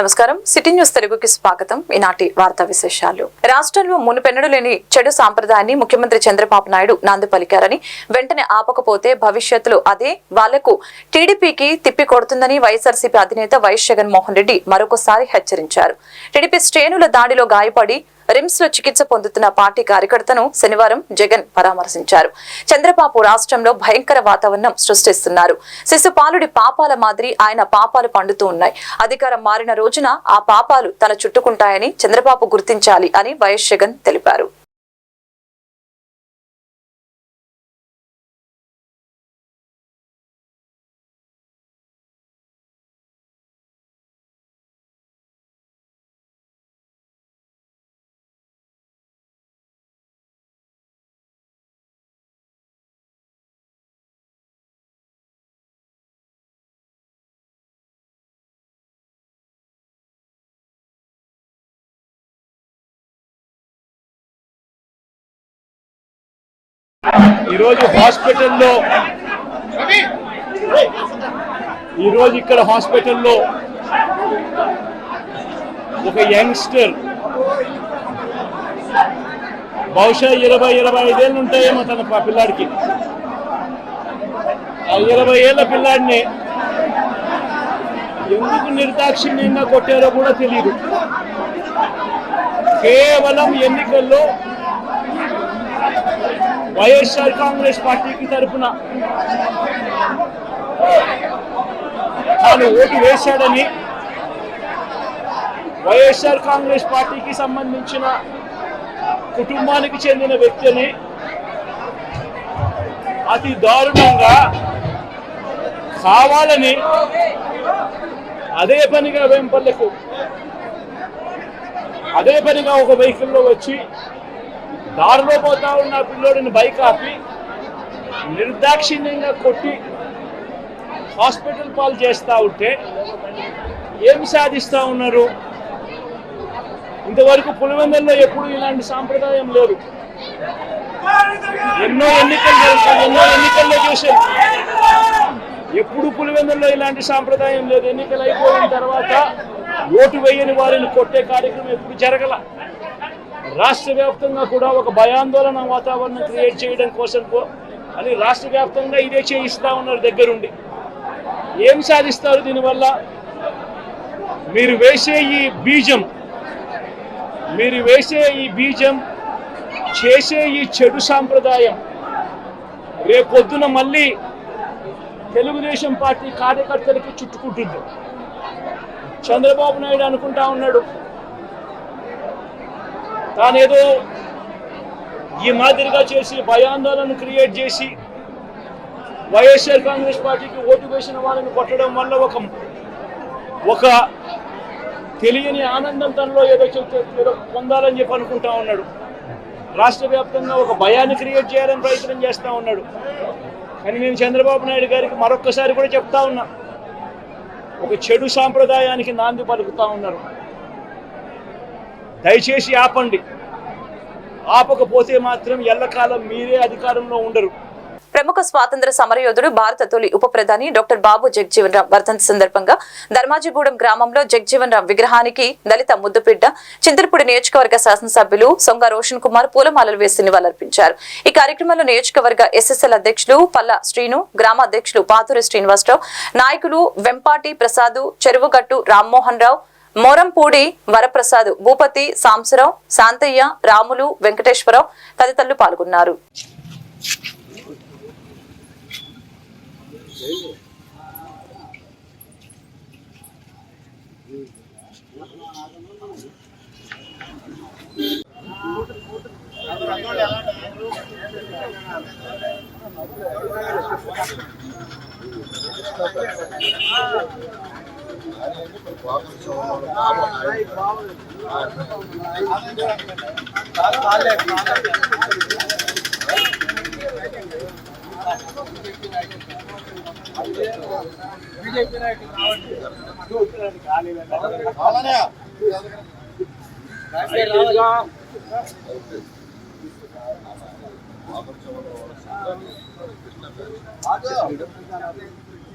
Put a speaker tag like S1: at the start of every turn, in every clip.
S1: నమస్కారం. City news తెలుగుకి స్వాగతం. ఈనాటి వార్తా విశేషాలు. రాష్ట్రంలో మునుపెన్నడూ లేని చెడు సాంప్రదాయాన్ని ముఖ్యమంత్రి చంద్రబాబు నాయుడు నాంది పలికారని, వెంటనే ఆపకపోతే భవిష్యత్తులో అదే వాళ్లకు టీడీపీకి తిప్పి కొడుతుందని వైఎస్ఆర్సీపీ అధినేత వైఎస్ జగన్మోహన్ రెడ్డి మరొకసారి హెచ్చరించారు. టీడీపీ శ్రేణుల దాడిలో గాయపడి రిమ్స్ లో చికిత్స పొందుతున్న పార్టీ కార్యకర్తను శనివారం జగన్ పరామర్శించారు. చంద్రబాబు రాష్ట్రంలో భయంకర వాతావరణం సృష్టిస్తున్నారు. శిశుపాలుడి పాపాల మాదిరి ఆయన పాపాలు పండుతూ ఉన్నాయి. అధికారం మారిన రోజున ఆ పాపాలు తన చుట్టుకుంటాయని చంద్రబాబు గుర్తించాలి అని వైఎస్ జగన్ తెలిపారు.
S2: ఇక్కడ హాస్పిటల్లో ఒక యంగ్స్టర్ బహుశా 20-25 ఏళ్ళు ఉంటాయేమో తన పిల్లాడికి. ఆ 20 ఏళ్ల పిల్లాడిని ఎందుకు నిర్దాక్షిణ్యంగా కొట్టారో కూడా తెలియదు. కేవలం ఎన్నికల్లో వైఎస్ఆర్ కాంగ్రెస్ పార్టీకి తరఫున తాను ఓటు వేశాడని, వైఎస్ఆర్ కాంగ్రెస్ పార్టీకి సంబంధించిన కుటుంబానికి చెందిన వ్యక్తిని అతి దారుణంగా కావాలని అదే పనిగా ఒక వెహికల్లో వచ్చి దారిలో పోతా ఉన్న పిల్లోడిని బైక్ ఆపి నిర్దాక్షిణ్యంగా కొట్టి హాస్పిటల్ పాలు చేస్తూ ఉంటే ఏం సాధిస్తూ ఉన్నారు? ఇంతవరకు పులివెందుల్లో ఎప్పుడు ఇలాంటి సాంప్రదాయం లేదు. ఎన్నో ఎన్నికల్లో చూశారు. ఎప్పుడు పులివెందుల్లో ఇలాంటి సాంప్రదాయం లేదు. ఎన్నికలు అయిపోయిన తర్వాత ఓటు వేయని వారిని కొట్టే కార్యక్రమం ఎప్పుడు జరగల. రాష్ట్ర వ్యాప్తంగా కూడా ఒక భయాందోళన వాతావరణం క్రియేట్ చేయడం కోసం అని రాష్ట్ర వ్యాప్తంగా ఇదే చేయిస్తూ ఉన్నారు దగ్గరుండి. ఏం సాధిస్తారు దీనివల్ల? మీరు వేసే ఈ బీజం చేసే ఈ చెడు సాంప్రదాయం రేపొద్దున మళ్ళీ తెలుగుదేశం పార్టీ కార్యకర్తలకి చుట్టుకుంటుంది. చంద్రబాబు నాయుడు అనుకుంటా ఉన్నాడు తానేదో ఈ మాదిరిగా చేసి భయాందోళన క్రియేట్ చేసి వైఎస్ఆర్ కాంగ్రెస్ పార్టీకి ఓటు వేసిన వాళ్ళని కొట్టడం వల్ల ఒక తెలియని ఆనందం తనలో ఏదో పొందాలని చెప్పి అనుకుంటా ఉన్నాడు. రాష్ట్ర వ్యాప్తంగా ఒక భయాన్ని క్రియేట్ చేయాలని ప్రయత్నం చేస్తూ ఉన్నాడు. కానీ నేను చంద్రబాబు నాయుడు గారికి మరొక్కసారి కూడా చెప్తా ఉన్నా, ఒక చెడు సాంప్రదాయానికి నాంది పలుకుతా ఉన్నారు. దయచేసి ఆపండి. ఆపకపోతే మాత్రం ఎల్లకాలం మీరే అధికారంలో ఉండరు.
S1: ప్రముఖ స్వాతంత్ర సమరయోధుడు, భారత తొలి ఉప ప్రధాని డాక్టర్ బాబు జగజ్జీవన్ రామ్ వర్ధంతి సందర్భంగా ధర్మాజిగూడెం గ్రామంలో జగజ్జీవన్ రామ్ విగ్రహానికి దళిత ముద్దుబిడ్డ చింతలపూడి నియోజకవర్గ శాసనసభ్యులు సొంగ రోషన్ కుమార్ పూలమాలలు వేసి నివాళులర్పించారు. ఈ కార్యక్రమంలో నియోజకవర్గ ఎస్ఎస్ఎల్ అధ్యక్షులు పల్లా శ్రీను, గ్రామ అధ్యక్షులు పాతూరి శ్రీనివాసరావు, నాయకులు వెంపాటి ప్రసాదు, చెరువుగట్టు రామ్మోహన్ రావు, మోరంపూడి వరప్రసాద్, భూపతి, సాంసరావు, శాంతయ్య, రాములు, వెంకటేశ్వరరావు తదితరులు పాల్గొన్నారు.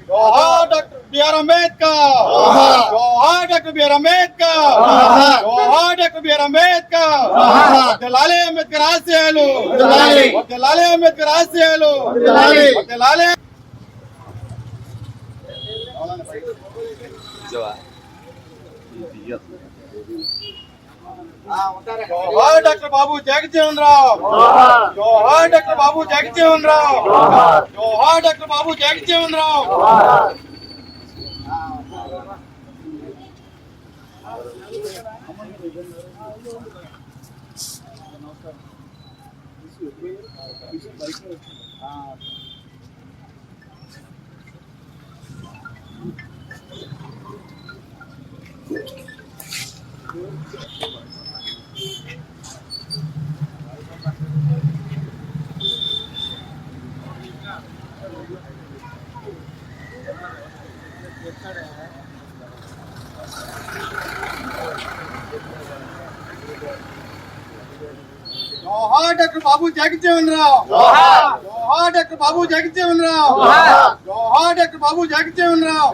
S3: जोहार डॉक्टर बी.आर. अम्बेडकर, जोहार डॉक्टर बी.आर. अम्बेडकर, जोहार डॉक्टर बी.आर. अम्बेडकर, వర్ధిల్లాలి అంబేద్కర్ ఆశయాలు, వర్ధిల్లాలి అంబేద్కర్ ఆశయాలు, వర్ధిల్లాలి. जोहार डॉक्टर बाबू जगजीवन राम, जोहार डॉक्टर बाबू जगजीवन राम, जोहार डॉक्टर बाबू जगजीवन राम. जोहार डॉक्टर बाबू जगजीवन राम, जोहार डॉक्टर बाबू जगजीवन राम, जोहार डॉक्टर बाबू जगजीवन राम.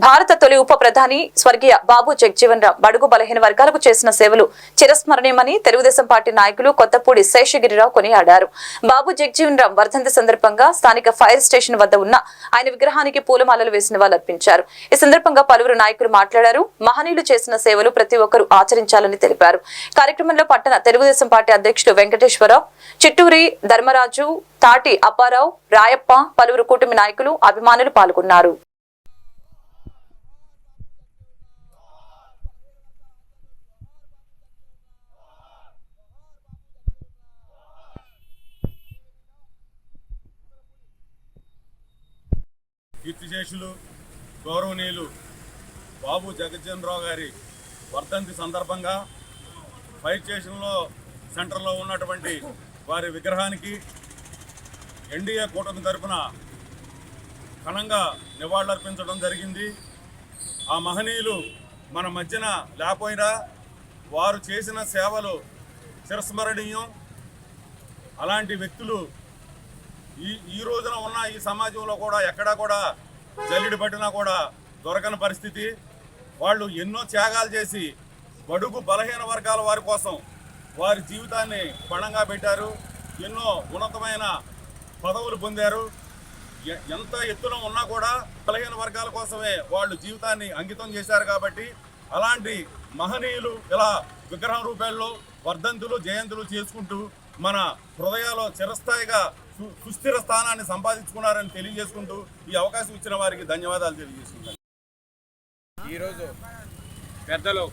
S1: భారత తొలి ఉప ప్రధాని స్వర్గీయ బాబు జగజీవన్ రామ్ బడుగు బలహీన వర్గాలకు చేసిన సేవలు చిరస్మరణీయమని తెలుగుదేశం పార్టీ నాయకులు కొత్తపూడి శేషగిరిరావు కొనియాడారు. బాబు జగజీవన్ రామ్ వర్ధంతి సందర్భంగా స్థానిక ఫైర్ స్టేషన్ వద్ద ఉన్న ఆయన విగ్రహానికి పూలమాలలు వేసిన వాళ్ళు అర్పించారు. ఈ సందర్భంగా పలువురు నాయకులు మాట్లాడారు. మహనీయులు చేసిన సేవలు ప్రతి ఒక్కరూ ఆచరించాలని తెలిపారు. కార్యక్రమంలో పట్టణ తెలుగుదేశం పార్టీ అధ్యక్షుడు వెంకటేశ్వరరావు, చిట్టూరి ధర్మరాజు, తాటి అప్పారావు, రాయప్ప, పలువురు కూటమి నాయకులు, అభిమానులు పాల్గొన్నారు.
S4: కీర్తిశేషులు గౌరవనీయులు బాబు జగజ్జీవన్ రావు గారి వర్ధంతి సందర్భంగా ఫైర్ స్టేషన్లో సెంటర్లో ఉన్నటువంటి వారి విగ్రహానికి ఎన్డీఏ కూటమి తరఫున ఘనంగా నివాళులర్పించడం జరిగింది. ఆ మహనీయులు మన మధ్యన లేకపోయినా వారు చేసిన సేవలు చిరస్మరణీయం. అలాంటి వ్యక్తులు ఈ రోజున ఉన్న ఈ సమాజంలో కూడా ఎక్కడా కూడా జల్లిడి పట్టినా కూడా దొరకని పరిస్థితి. వాళ్ళు ఎన్నో త్యాగాలు చేసి బడుగు బలహీన వర్గాల వారి కోసం వారి జీవితాన్ని పణంగా పెట్టారు. ఎన్నో ఉన్నతమైన పదవులు పొందారు. ఎంత ఎత్తున ఉన్నా కూడా బలహీన వర్గాల కోసమే వాళ్ళు జీవితాన్ని అంకితం చేశారు. కాబట్టి అలాంటి మహనీయులు ఇలా విగ్రహం రూపాయల్లో వర్ధంతులు జయంతులు చేసుకుంటూ మన హృదయాల్లో చిరస్థాయిగా సుస్థిర స్థానాన్ని సంపాదించుకున్నారని తెలియజేసుకుంటూ ఈ అవకాశం ఇచ్చిన వారికి ధన్యవాదాలు తెలియజేసుకుంటాను.
S5: ఈరోజు పెద్దలు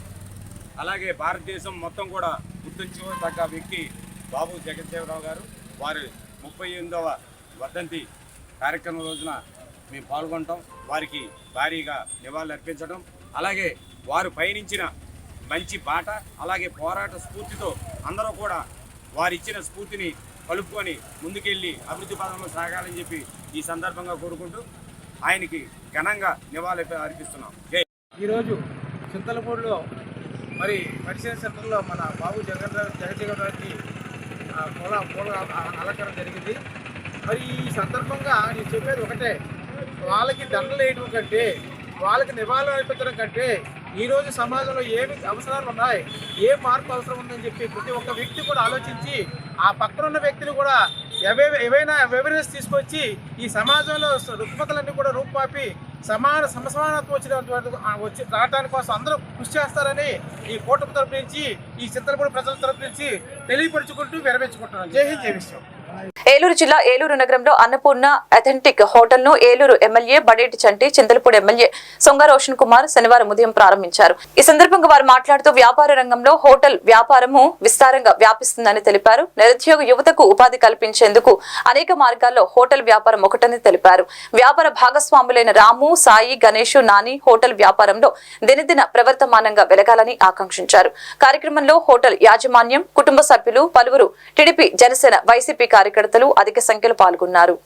S5: అలాగే భారతదేశం మొత్తం కూడా గుర్తించదగ్గ వ్యక్తి బాబు జగజ్జీవన్ గారు. వారి 38వ వర్ధంతి కార్యక్రమం రోజున మేము పాల్గొనటం, వారికి భారీగా నివాళులు అర్పించడం, అలాగే వారు పయనించిన మంచి బాట అలాగే పోరాట స్ఫూర్తితో అందరూ కూడా వారిచ్చిన స్ఫూర్తిని కలుపుకొని ముందుకెళ్ళి అభివృద్ధి పదంలో సాగాలని చెప్పి ఈ సందర్భంగా కోరుకుంటూ ఆయనకి ఘనంగా నివాళులు అర్పిస్తున్నాం.
S6: ఈరోజు చింతలపూడిలో మరి పరిశీలన సెంటర్లో మన బాబు జగజ్జీవన్ రావుకి పూల అలంకరణ జరిగింది. మరి ఈ సందర్భంగా నేను చెప్పేది ఒకటే, వాళ్ళకి దండలు వేయడం కంటే వాళ్ళకి నివాళులు అర్పించడం కంటే ఈరోజు సమాజంలో ఏమి అవసరాలు ఉన్నాయి, ఏ మార్పు అవసరం ఉందని చెప్పి ప్రతి ఒక్క వ్యక్తి కూడా ఆలోచించి ఆ పక్కన ఉన్న వ్యక్తిని కూడా ఏవైనా అవేర్నెస్ తీసుకొచ్చి ఈ సమాజంలో రుగ్మతలన్నీ కూడా రూపుమాపి సమసమానత్వం వచ్చి రావడానికి కోసం అందరూ కృషి చేస్తారని ఈ కూటమి తరపు నుంచి ఈ చింతలపూడి ప్రజల తరపు నుంచి తెలియపరుచుకుంటూ విరమించుకుంటున్నాను. జై హింద్, జై విశ్వం.
S1: ఏలూరు జిల్లా ఏలూరు నగరంలో అన్నపూర్ణ అథెంటిక్ హోటల్ ను ఏలూరు ఎమ్మెల్యే బడేటి చంటి, చింతలపూడి ఎమ్మెల్యే సొంగ రోషన్ కుమార్ శనివారం ఉదయం ప్రారంభించారు. ఈ సందర్భంగా వారు మాట్లాడుతూ వ్యాపార రంగంలో హోటల్ వ్యాపారము విస్తారంగా వ్యాపిస్తుందని తెలిపారు. నిరుద్యోగ యువతకు ఉపాధి కల్పించేందుకు అనేక మార్గాల్లో హోటల్ వ్యాపారం ఒకటని తెలిపారు. వ్యాపార భాగస్వాములైన రాము, సాయి, గణేష్, నాని హోటల్ వ్యాపారంలో దినదిన ప్రవర్తమానంగా వెలగాలని ఆకాంక్షించారు. కార్యక్రమంలో హోటల్ యాజమాన్యం, కుటుంబ సభ్యులు, పలువురు టీడీపీ, జనసేన, వైసీపీ కార్యకర్తలు అధిక సంఖ్యలో పాల్గొన్నారు.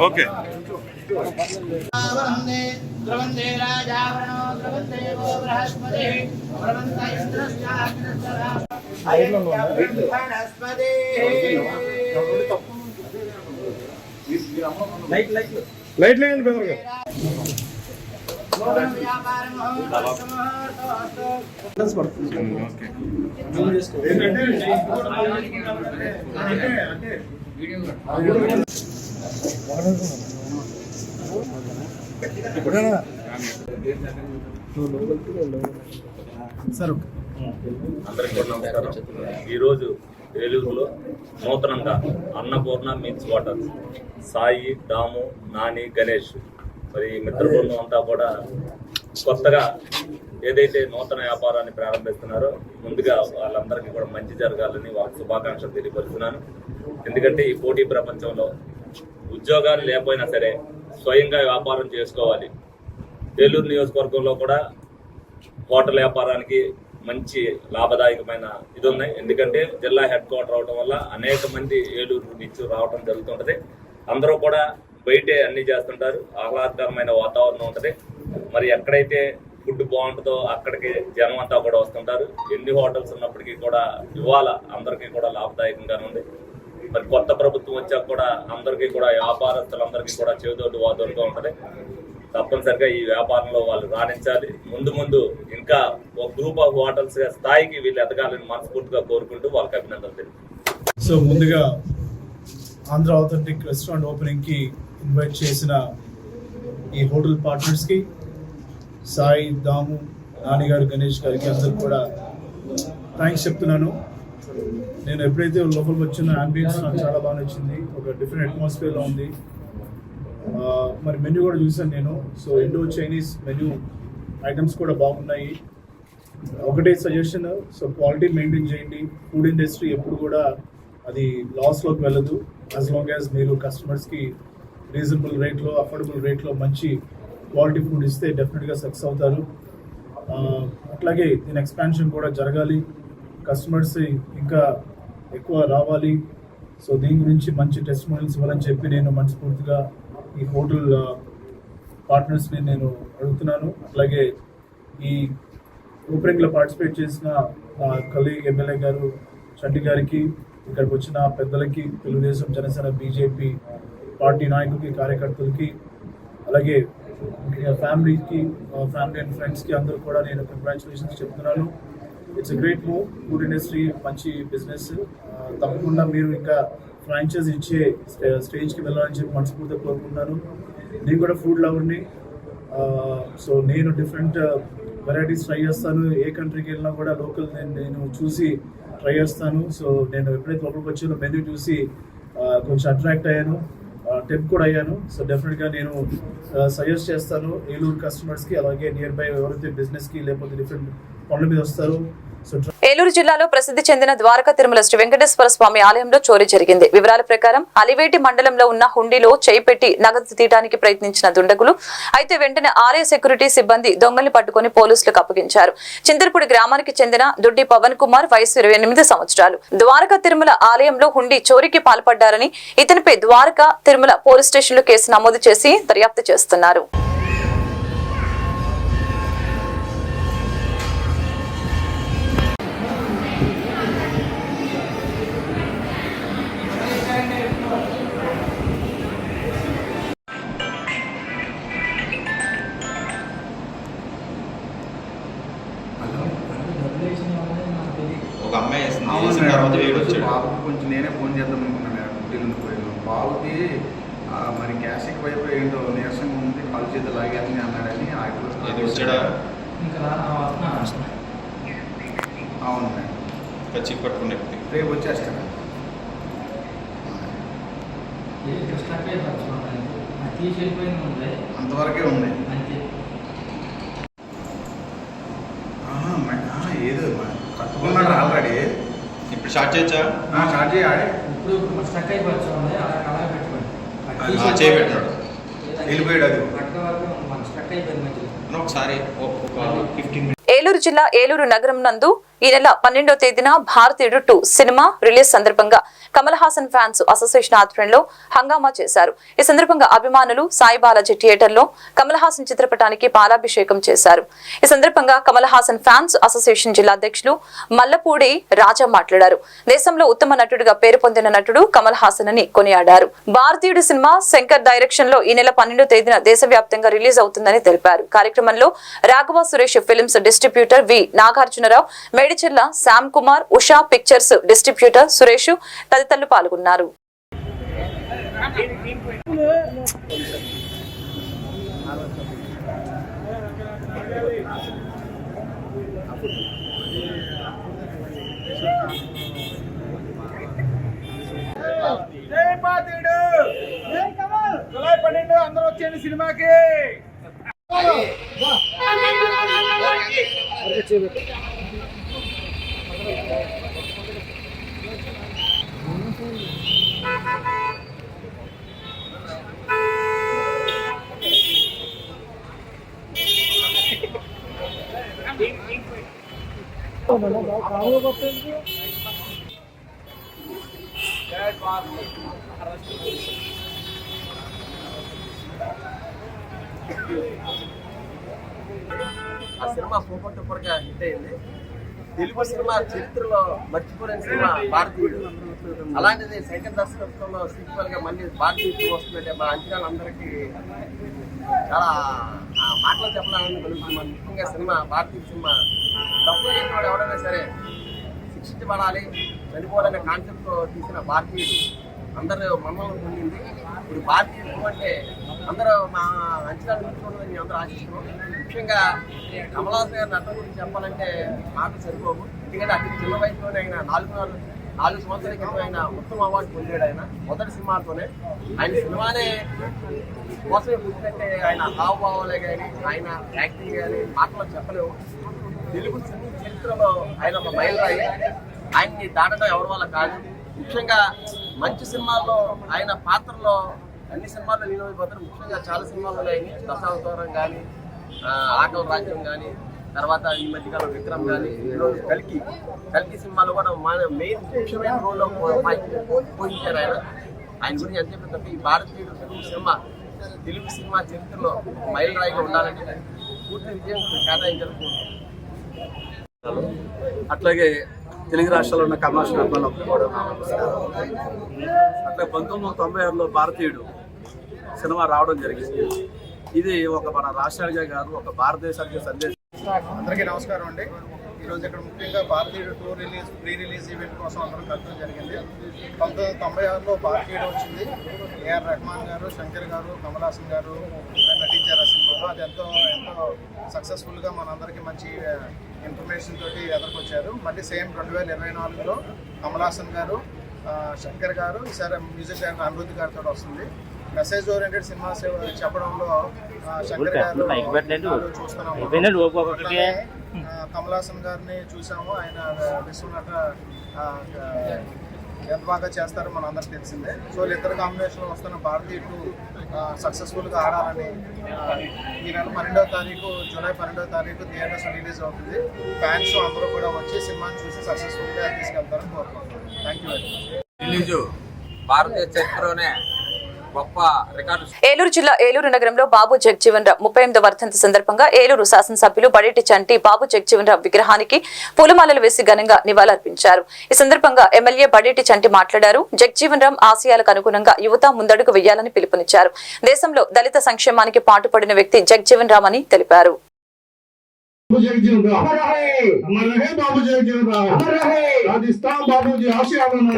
S4: ఓకే లైట్ లేదు బెదర్ గారు.
S7: అందరికీ కూడా నమస్కారం. ఈరోజు ఏలూరులో నూతనంగా అన్నపూర్ణ మీన్స్ వాటర్ సాయి, దాము, నాని, గణేష్ మరి మిత్ర బృందం అంతా కూడా కొత్తగా ఏదైతే నూతన వ్యాపారాన్ని ప్రారంభిస్తున్నారో ముందుగా వాళ్ళందరికీ కూడా మంచి జరగాలని వాళ్ళకి శుభాకాంక్షలు తెలియపరుస్తున్నాను. ఎందుకంటే ఈ పోటీ ప్రపంచంలో ఉద్యోగాలు లేకపోయినా సరే స్వయంగా వ్యాపారం చేసుకోవాలి. ఏలూరు నియోజకవర్గంలో కూడా హోటల్ వ్యాపారానికి మంచి లాభదాయకమైన ఇది ఉన్నాయి. ఎందుకంటే జిల్లా హెడ్ క్వార్టర్ అవడం వల్ల అనేక మంది ఏలూరు నుంచి రావడం జరుగుతుంటది. అందరూ కూడా బయటే అన్ని చేస్తుంటారు. ఆహ్లాదకరమైన వాతావరణం ఉంటుంది. మరి ఎక్కడైతే ఫుడ్ బాగుంటుందో అక్కడికి జనం అంతా కూడా వస్తుంటారు. ఎన్ని హోటల్స్ ఉన్నప్పటికీ కూడా ఇవాళ అందరికీ కూడా లాభదాయకంగానే ఉంది. మరి కొత్త ప్రభుత్వం వచ్చాక కూడా అందరికీ కూడా వ్యాపారస్తులందరికీ కూడా చేదోడు వాదోడుగా ఉంటుంది. తప్పనిసరిగా ఈ వ్యాపారంలో వాళ్ళు రాణించాలి. ముందు ఇంకా ఒక గ్రూప్ ఆఫ్ హోటల్స్ స్థాయికి వీళ్ళు ఎదగాలని మనస్ఫూర్తిగా కోరుకుంటూ వాళ్ళకి అభినందనలు తెలుపుతున్నాను.
S8: సో ముందుగా ఆంధ్ర ఆథెంటిక్ రెస్టారెంట్ ఓపెనింగ్కి ఇన్వైట్ చేసిన ఈ హోటల్ పార్ట్నర్స్కి, సాయి, దాము, నానిగారు, గణేష్ గారికి అందరికి కూడా థ్యాంక్స్ చెప్తున్నాను. నేను ఎప్పుడైతే లోపలికి వచ్చిన అంబియన్స్ నాకు చాలా బాగా నచ్చింది. ఒక డిఫరెంట్ అట్మాస్ఫియర్లో ఉంది. మరి మెన్యూ కూడా చూసాను నేను. So Indo Chinese menu items కూడా బాగున్నాయి. ఒకటే సజెషన్, సో క్వాలిటీ మెయింటైన్ చేయండి. ఫుడ్ ఇండస్ట్రీ ఎప్పుడు కూడా అది లాస్లోకి వెళ్ళదు. యాజ్ లాంగ్ యాజ్ మీరు కస్టమర్స్కి రీజనబుల్ రేట్లో, అఫోర్డబుల్ రేట్లో మంచి క్వాలిటీ ఫుడ్ ఇస్తే డెఫినెట్గా సక్సెస్ అవుతారు. అట్లాగే దీని ఎక్స్పాన్షన్ కూడా జరగాలి. కస్టమర్స్ ఇంకా ఎక్కువ రావాలి. సో దీని గురించి మంచి టెస్టిమోనియల్స్ ఇవ్వాలని చెప్పి నేను మనస్ఫూర్తిగా ఈ హోటల్ పార్ట్నర్స్ని నేను అడుగుతున్నాను. అట్లాగే ఈ ఓపెనింగ్లో పార్టిసిపేట్ చేసిన కలీగ్ ఎమ్మెల్యే గారు చంటి గారికి, ఇక్కడికి వచ్చిన పెద్దలకి, తెలుగుదేశం, జనసేన, బీజేపీ పార్టీ నాయకులకి, కార్యకర్తలకి, అలాగే ఫ్యామిలీకి, ఫ్యామిలీ అండ్ ఫ్రెండ్స్కి అందరూ కూడా నేను కంగ్రాచులేషన్స్ చెప్తున్నాను. It's a great move. Food industry మంచి బిజినెస్. తప్పకుండా మీరు ఇంకా ఫ్రాంచైజ్ ఇచ్చే స్టేజ్కి వెళ్ళాలని చెప్పి మనస్ఫూర్తిగా కోరుకుంటున్నాను. నేను కూడా ఫుడ్ లవర్ని. సో నేను డిఫరెంట్ వెరైటీస్ ట్రై చేస్తాను. ఏ కంట్రీకి వెళ్ళినా కూడా లోకల్ నేను చూసి ట్రై చేస్తాను. సో నేను ఎప్పుడైతే లోపలికి వచ్చానో మెనూ చూసి కొంచెం అట్రాక్ట్ అయ్యాను, టెంప్ కూడా అయ్యాను. సో డెఫినెట్గా నేను సజెస్ట్ చేస్తాను ఏలూరు కస్టమర్స్కి, అలాగే నియర్ బై ఎవరైతే బిజినెస్కి లేకపోతే డిఫరెంట్ పనుల మీద వస్తారో.
S1: ఏలూరు జిల్లాలో ప్రసిద్ధి చెందిన ద్వారకా తిరుమల శ్రీ వెంకటేశ్వర స్వామి ఆలయంలో చోరీ జరిగింది. వివరాల ప్రకారం అలివేటి మండలంలో ఉన్న హుండీలో చేయి పెట్టి నగదు తీయడానికి ప్రయత్నించిన దుండగులు అయితే వెంటనే ఆలయ సెక్యూరిటీ సిబ్బంది దొంగల్ని పట్టుకుని పోలీసులకు అప్పగించారు. చింతలపూడి గ్రామానికి చెందిన దుడ్డి పవన్ కుమార్, వయసు 28 సంవత్సరాలు. ద్వారకా తిరుమల ఆలయంలో హుండీ చోరీకి పాల్పడ్డారని ఇతనిపై ద్వారకా తిరుమల పోలీస్ స్టేషన్లో కేసు నమోదు చేసి దర్యాప్తు చేస్తున్నారు.
S9: ఒక అమ్మాయి వేసిన తర్వాత వీడు వచ్చాడు.
S10: బాబుకి కొంచెం నేనే ఫోన్ చేద్దాం అనుకున్నాను. బాబుకి మరి గ్యాస్ట్రిక్ వైపు ఏంటో నీరసంగా ఉంది, కాలు చేతి లాగేస్తుంది అన్నాడని
S9: వచ్చాడా?
S10: అవును మేడం.
S9: కచ్చి పట్టుకునే
S10: రేపు వచ్చేస్తాను. అంతవరకే ఉంది. ఏదో కట్టుకున్నాడు ఆల్రెడీ.
S9: ఇప్పుడు స్టార్ట్ చేయొచ్చా?
S10: స్టార్ట్ చేయాలి.
S9: చేయబెట్టాడు
S10: వెళ్ళిపోయాడు. అది
S9: ఒకసారి ఒక 15 minutes.
S1: ఏలూరు జిల్లా ఏలూరు నగరం నందు ఈ నెల 12వ తేదీన భారతీయుడు 2 సినిమా రిలీజ్ సందర్భంగా కమల్ హాసన్ ఫ్యాన్స్ అసోసియేషన్ ఆధ్వర్యంలో హంగామా చేశారు. ఈ సందర్భంగా అభిమానులు సాయి బాలాజీ థియేటర్ లో కమల్ హాసన్ చిత్రపటానికి పాలాభిషేకం చేశారు. ఈ సందర్భంగా కమల్ హాసన్ ఫ్యాన్స్ అసోసియేషన్ జిల్లా అధ్యక్షులు మల్లపూడి రాజా మాట్లాడారు. దేశంలో ఉత్తమ నటుడిగా పేరు పొందిన నటుడు కమల్ హాసన్ అని కొనియాడారు. భారతీయుడు సినిమా శంకర్ డైరెక్షన్ లో ఈ నెల 12వ తేదీన దేశవ్యాప్తంగా రిలీజ్ అవుతుందని తెలిపారు. కార్యక్రమంలో రాఘవ సురేష్ ఫిల్మ్స్ డిస్ట్రిబ్యూటర్ వి నాగార్జునరావు, మేడిచెర్ల శ్యామ్ కుమార్, ఉషా పిక్చర్స్ డిస్ట్రిబ్యూటర్ సురేష్ తదితరులు పాల్గొన్నారు.
S6: అందరూ వచ్చేయండి సినిమాకి.
S11: ఆ సినిమా సూపర్ డూపర్ గా హిట్ అయింది. తెలుగు సినిమా చరిత్రలో మర్చిపోలేని సినిమా భారతీయుడు. అలాంటిది శంకర్ దర్శకత్వంలో సీక్వెల్ గా మళ్ళీ భారతీయుడు వస్తుందంటే మా అంచనాలు అందరికీ చాలా మాటలు చెప్పాలని కలుగుతుంది. ముఖ్యంగా సినిమా భారతీయ సినిమా తప్పు చేసిన వాడు ఎవరైనా సరే శిక్షించబడాలి, చనిపోవాలనే కాన్సెప్ట్ తో తీసిన భారతీయుడు అందరూ మమ్మల్ని పొందింది. ఇప్పుడు భారతీయుడు అంటే అందరూ మా అంచనాలు మించుకోవడం అందరూ ఆశిస్తున్నాం. ముఖ్యంగా కమల్ హాసన్ గారి నటన గురించి చెప్పాలంటే మాటలు సరిపోవు. ఎందుకంటే అతి చిన్న వయసులోనే ఆయన 4 సంవత్సరాల క్రితం ఆయన ఉత్తమ అవార్డు పొందాడు. ఆయన మొదటి సినిమాతోనే ఆయన సినిమానే కోసమే పుట్టినట్టే ఆయన హావభావాలే కానీ ఆయన యాక్టింగ్ కానీ మాటలో చెప్పలేవు. తెలుగు సినిమా చరిత్రలో ఆయన ఒక మైలురాయి. ఆయన్ని దాటడం ఎవరి వల్ల కాదు. ముఖ్యంగా మంచి సినిమాల్లో ఆయన పాత్రలో అన్ని సినిమాల్లో లీనమైపోతారు. ముఖ్యంగా చాలా సినిమాల్లో ఆయన దశావతారం కానీ, ఆకలి రాజ్యం కానీ, తర్వాత ఈ మధ్యకాలం విక్రమ్ కానీ, ఈరోజు కల్కి సినిమాలో కూడా మెయిన్ ముఖ్యమైన రోల్లో పోయించారు ఆయన. ఆయన గురించి ఎంత చెప్పిన ఈ భారతీయుడు తెలుగు సినిమా చరిత్రలో మైలురాయిగా ఉండాలని పూర్తి విజయం కేటాయించాలనుకుంటున్నాం.
S12: అట్లాగే తెలుగు రాష్ట్రాల్లో ఉన్న కమర్షియల్ అభిమానులకు కూడా నమస్కారం. అట్లా 1996లో భారతీయుడు సినిమా రావడం జరిగింది. ఇది ఒక మన రాష్ట్రానికే కాదు, ఒక భారతదేశానికి సందేశం.
S10: అందరికీ నమస్కారం అండి. ఈరోజు ఇక్కడ ముఖ్యంగా భారతీయుడు 2 ప్రీ రిలీజ్ ఈవెంట్ కోసం అందరం కలవడం జరిగింది. 1996లో భారతీయుడు వచ్చింది. ఏఆర్ రెహమాన్ గారు, శంకర్ గారు, కమల్ హాసన్ గారు నటించారు ఆ సినిమాలో. అది ఎంతో సక్సెస్ఫుల్గా మనందరికీ మంచి ఇన్ఫర్మేషన్ తోటి ఎదుర్కొచ్చారు. మళ్ళీ సేమ్ 2024లో కమల్ హాసన్ గారు, శంకర్ గారు, ఈసారి మ్యూజిక్ డైరెక్టర్ అనిరుద్ధ్ గారితో వస్తుంది. మెసేజ్ ఓరియంటెడ్ సినిమా చెప్పడంలో శంకర్ గారు చూస్తున్నాము. కమల్ హాసన్ గారిని చూసాము. ఆయన విశ్వనట ఎంత బాగా చేస్తారో మన అందరికి తెలిసిందే. సో ఇద్దరు కాంబినేషన్లో వస్తున్న భారతీయుడు సక్సెస్ఫుల్గా ఆడాలని ఈ నెల 12వ తారీఖు, జూలై 12వ తారీఖు థియేటర్స్ రిలీజ్ అవుతుంది. ఫ్యాన్స్ అందరూ కూడా వచ్చి సినిమాని చూసి సక్సెస్ఫుల్గా తీసుకెళ్తారని కోరుకుంటున్నాను. Thank you very much.
S5: Release భారతీయ చరిత్రలోనే
S1: ఏలూరు జిల్లా ఏలూరు నగరంలో బాబు జగజ్జీవన్ రావు 38వ వర్ధంతి సందర్భంగా ఏలూరు శాసనసభ్యులు బడేటి చంటి బాబు జగజ్జీవన్ రావు విగ్రహానికి పూలమాలలు వేసి ఘనంగా నివాళులర్పించారు. ఈ సందర్భంగా ఎమ్మెల్యే బడేటి చంటి మాట్లాడారు. జగజ్జీవన్ రావు ఆశయాలకు అనుగుణంగా యువత ముందడుగు వేయాలని పిలుపునిచ్చారు. దేశంలో దళిత సంక్షేమానికి పాటుపడిన వ్యక్తి జగజ్జీవన్ రావు అని తెలిపారు.
S3: సాధిస్తాం బాబూజీ ఆశయాలను,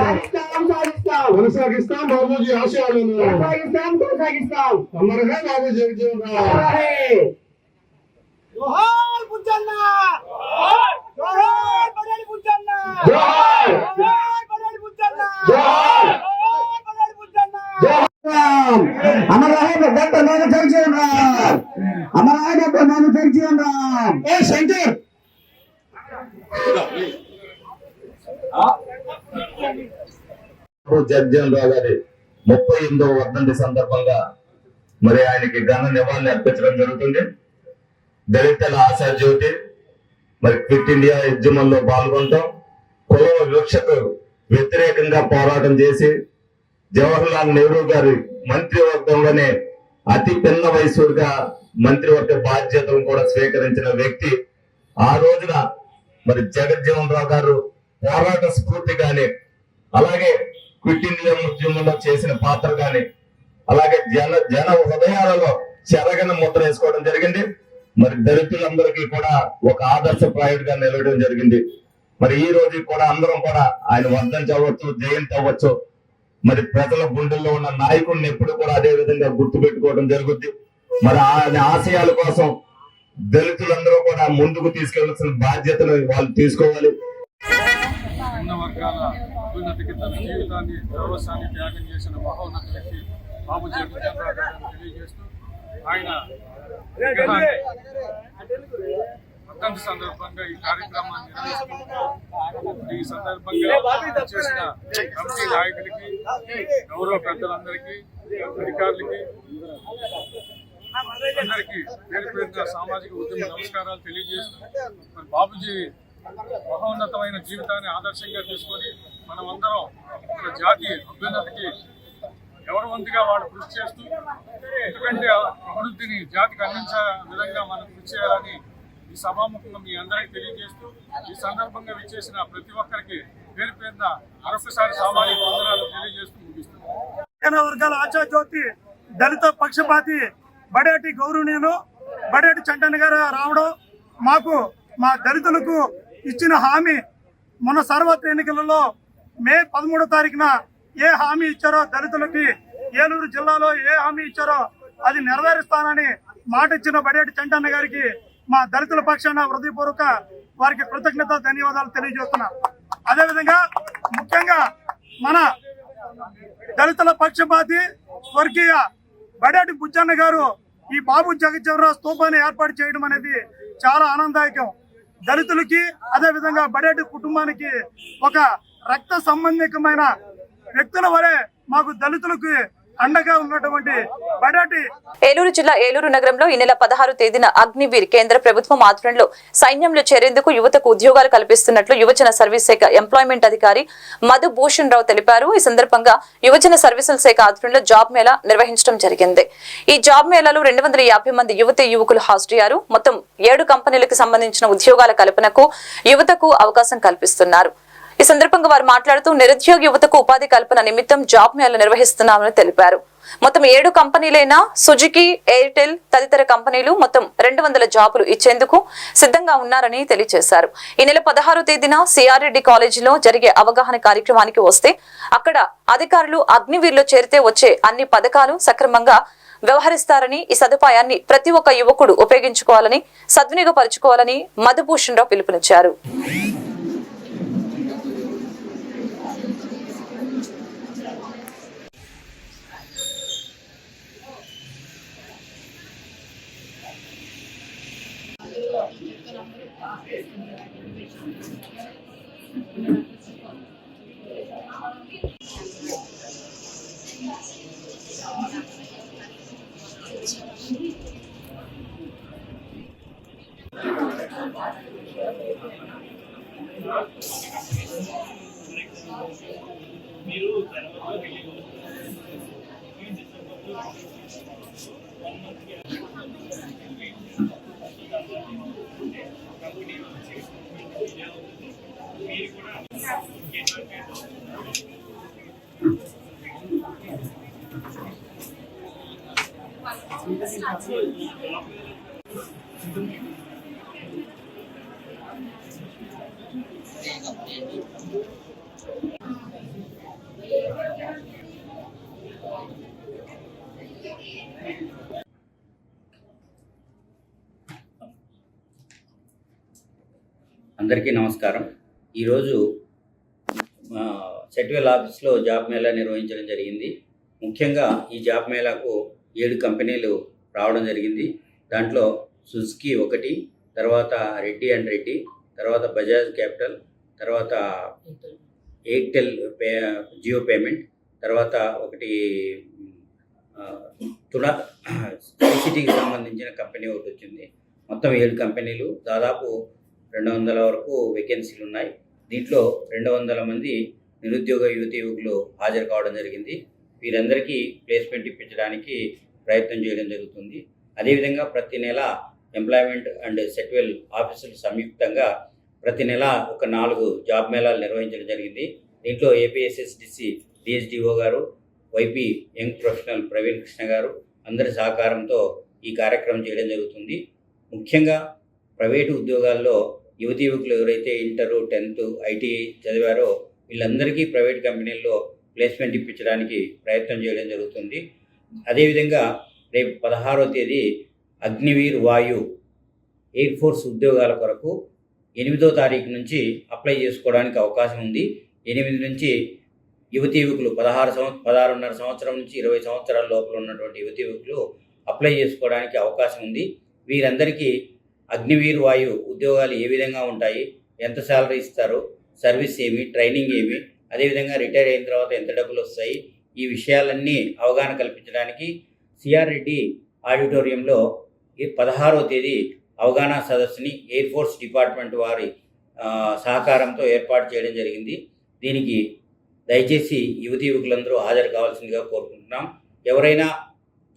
S3: కొనసాగిస్తాం బాబూజీ ఆశయాలను, అమర్ హే బాబు జగజ్జీవన్ రావు.
S6: జోహార్ బుజ్జన్న, జోహార్ బడేటి బుజ్జన్న,
S3: జోహార్
S6: జోహార్ బడేటి బుజ్జన్న,
S3: జోహార్
S6: జోహార్ బడేటి బుజ్జన్న.
S3: జగజ్జీవన్ రామ్. ఏ శంకర్
S7: జగజ్జీవన్ రావు గారి 38వ వర్ధంతి సందర్భంగా మరి ఆయనకి ఘన నివాళులు అర్పించడం జరుగుతుంది. దళితుల ఆశా జ్యోతి మరి క్విట్ ఇండియా ఉద్యమంలో పాల్గొంటాం. కుల వివక్షకు వ్యతిరేకంగా పోరాటం చేసి జవహర్లాల్ నెహ్రూ గారి మంత్రివర్గంలోనే అతి పిన్న వయసుగా మంత్రివర్గ బాధ్యతలను కూడా స్వీకరించిన వ్యక్తి. ఆ రోజున మరి జగజ్జీవన్ రావు గారు పోరాట స్ఫూర్తి గాని, అలాగే క్విట్ ఇండియా ఉద్యమంలో చేసిన పాత్ర గాని, అలాగే జన హృదయాలలో చెరగని ముద్ర వేసుకోవడం జరిగింది. మరి దళితులందరికీ కూడా ఒక ఆదర్శప్రాయుడిగా నిలవడం జరిగింది. మరి ఈ రోజు కూడా అందరం కూడా ఆయన వర్ధంతి అవ్వచ్చు, జయంతి అవ్వచ్చు, మరి ప్రజల గుండెల్లో ఉన్న నాయకుడిని ఎప్పుడు కూడా అదే విధంగా గుర్తు పెట్టుకోవడం జరుగుద్ది. మరి ఆయన ఆశయాల కోసం దళితులందరూ కూడా ముందుకు తీసుకెళ్లాల్సిన బాధ్యతను వాళ్ళు తీసుకోవాలి.
S4: అన్న వర్గాల అభ్యున్నతికి తన జీవితాన్ని సర్వస్వాన్ని త్యాగం చేసిన మహోన్నత వ్యక్తి బాబు జగజ్జీవన్ రావు గారిని తెలియజేస్తూ ఆయన వర్ధంతి సందర్భంగా ఈ కార్యక్రమాన్ని నిర్వహిస్తూ ఈ సందర్భంగా చేసిన కమిటీ నాయకులకి, గౌరవ పెద్దలందరికీ, అధికారులకి అందరికీ పేరు పేరున సామాజిక ఉద్యమ నమస్కారాలు తెలియజేస్తూ మరి బాబుజీ మహోన్నతమైన జీవితాన్ని ఆదర్శంగా తీసుకొని మనమందరం ఒక జాతి అభ్యున్నతికి ఎవరి వంతుగా వాళ్ళు కృషి చేస్తూ, ఎందుకంటే అభివృద్ధిని జాతికి అందించే విధంగా మనం కృషి చేయాలని ఈ సభాముఖంగా మీ అందరికీ తెలియజేస్తూ ఈ సందర్భంగా విచ్చేసిన ప్రతి ఒక్కరికి పేరు పేరున మరొకసారి సామాజిక వందనాలు తెలియజేస్తూ ముగిస్తున్నాం.
S6: వర్గాల ఆశా జ్యోతి దళిత పక్షపాతి బడేటి గౌరవనీయులు బడేటి చంటన్న గారు రావడం, మాకు మా దళితులకు ఇచ్చిన హామీ మొన్న సార్వత్రిక ఎన్నికలలో మే 13వ తారీఖున ఏ హామీ ఇచ్చారో దళితులకి, ఏలూరు జిల్లాలో ఏ హామీ ఇచ్చారో అది నెరవేరుస్తానని మాట ఇచ్చిన బడేటి చంటన్న గారికి మా దళితుల పక్షాన హృదయపూర్వక వారికి కృతజ్ఞత ధన్యవాదాలు తెలియజేస్తున్నా. అదేవిధంగా ముఖ్యంగా మన దళితుల పక్షపాతి వర్గీయ బడేటి బుజ్జన్న గారు ఈ బాబు జగజ్జీవన్ రావు స్తూపాన్ని ఏర్పాటు చేయడం అనేది చాలా ఆనందదాయకం. దళితులకి అదేవిధంగా బడేటి కుటుంబానికి ఒక రక్త సంబంధికమైన వ్యక్తుల వలె మాకు దళితులకు అండగా ఉన్నటువంటి బడేటి.
S1: ఏలూరు జిల్లా ఏలూరు నగరంలో ఈ నెల 16వ తేదీన అగ్నివీర్ కేంద్ర ప్రభుత్వం ఆధ్వర్యంలో సైన్యంలో చేరేందుకు యువతకు ఉద్యోగాలు కల్పిస్తున్నట్లు యువజన సర్వీస్ శాఖ ఎంప్లాయ్మెంట్ అధికారి మధు భూషణ్ రావు తెలిపారు. ఈ సందర్భంగా యువజన సర్వీసుల శాఖ ఆధ్వర్యంలో జాబ్ మేళా నిర్వహించడం జరిగింది. ఈ జాబ్ మేళాలో 250 మంది యువతీ యువకులు హాజరయ్యారు. మొత్తం 7 కంపెనీలకు సంబంధించిన ఉద్యోగాల కల్పనకు యువతకు అవకాశం కల్పిస్తున్నారు. ఈ సందర్భంగా వారు మాట్లాడుతూ నిరుద్యోగ యువతకు ఉపాధి కల్పన నిమిత్తం జాబ్ మేళా నిర్వహిస్తున్నామని తెలిపారు. మొత్తం 7 కంపెనీలైన సుజుకి, ఎయిర్టెల్ తదితర కంపెనీలు మొత్తం 200 జాబులు ఇచ్చేందుకు సిద్ధంగా ఉన్నారని తెలియజేశారు. ఈ నెల 16వ తేదీన సిఆర్ రెడ్డి కాలేజీలో జరిగే అవగాహన కార్యక్రమానికి వస్తే అక్కడ అధికారులు అగ్నివీర్లో చేరితే వచ్చే అన్ని పథకాలు సక్రమంగా వ్యవహరిస్తారని, ఈ సదుపాయాన్ని ప్రతి ఒక్క యువకుడు ఉపయోగించుకోవాలని, సద్వినియోగపరచుకోవాలని మధుభూషణ్ రావు పిలుపునిచ్చారు.
S13: అందరికీ నమస్కారం. ఈరోజు సెట్వెల్ ఆఫీస్లో జాబ్ మేళా నిర్వహించడం జరిగింది. ముఖ్యంగా ఈ జాబ్ మేళాకు 7 కంపెనీలు రావడం జరిగింది. దాంట్లో సుజుకి 1, తర్వాత రెడ్డి అండ్ రెడ్డి, తర్వాత బజాజ్ క్యాపిటల్, తర్వాత ఎయిర్టెల్ జియో పేమెంట్, తర్వాత ఒకటి ఐసిటీకి సంబంధించిన కంపెనీ ఒకటి వచ్చింది. మొత్తం 7 కంపెనీలు, దాదాపు 200 వరకు వేకెన్సీలు ఉన్నాయి. దీంట్లో 200 మంది నిరుద్యోగ యువకులు హాజరు కావడం జరిగింది. వీరందరికీ ప్లేస్మెంట్ ఇప్పించడానికి ప్రయత్నం చేయడం జరుగుతుంది. అదేవిధంగా ప్రతి నెల ఎంప్లాయ్మెంట్ అండ్ సెట్వెల్ ఆఫీసులు సంయుక్తంగా ప్రతి నెల ఒక 4 జాబ్ మేళాలు నిర్వహించడం జరిగింది. దీంట్లో ఏపీఎస్ఎస్డిసి డిఎస్డిఓ గారు, YP young professional Praveen Krishna గారు అందరి సహకారంతో ఈ కార్యక్రమం చేయడం జరుగుతుంది. ముఖ్యంగా ప్రైవేటు ఉద్యోగాల్లో యువకులు ఎవరైతే ఇంటరు, 10th, ఐటీఐ చదివారో వీళ్ళందరికీ ప్రైవేట్ కంపెనీల్లో ప్లేస్మెంట్ ఇప్పించడానికి ప్రయత్నం చేయడం జరుగుతుంది. అదేవిధంగా రేపు 16వ తేదీ అగ్నివీర్ వాయు ఎయిర్ ఫోర్స్ ఉద్యోగాల కొరకు 8వ తారీఖు నుంచి అప్లై చేసుకోవడానికి అవకాశం ఉంది. 8 నుంచి యువకులు 16.5 సంవత్సరం నుంచి 20 సంవత్సరాల లోపల ఉన్నటువంటి యువకులు అప్లై చేసుకోవడానికి అవకాశం ఉంది. వీరందరికీ అగ్నివీర్ వాయు ఉద్యోగాలు ఏ విధంగా ఉంటాయి, ఎంత శాలరీ ఇస్తారు, సర్వీస్ ఏమి, ట్రైనింగ్ ఏమి, అదేవిధంగా రిటైర్ అయిన తర్వాత ఎంత డబ్బులు వస్తాయి, ఈ విషయాలన్నీ అవగాహన కల్పించడానికి సిఆర్ రెడ్డి ఆడిటోరియంలో 16వ తేదీ అవగాహన సదస్సుని ఎయిర్ ఫోర్స్ డిపార్ట్మెంట్ వారి సహకారంతో ఏర్పాటు చేయడం జరిగింది. దీనికి దయచేసి యువకులందరూ హాజరు కావాల్సిందిగా కోరుకుంటున్నాం. ఎవరైనా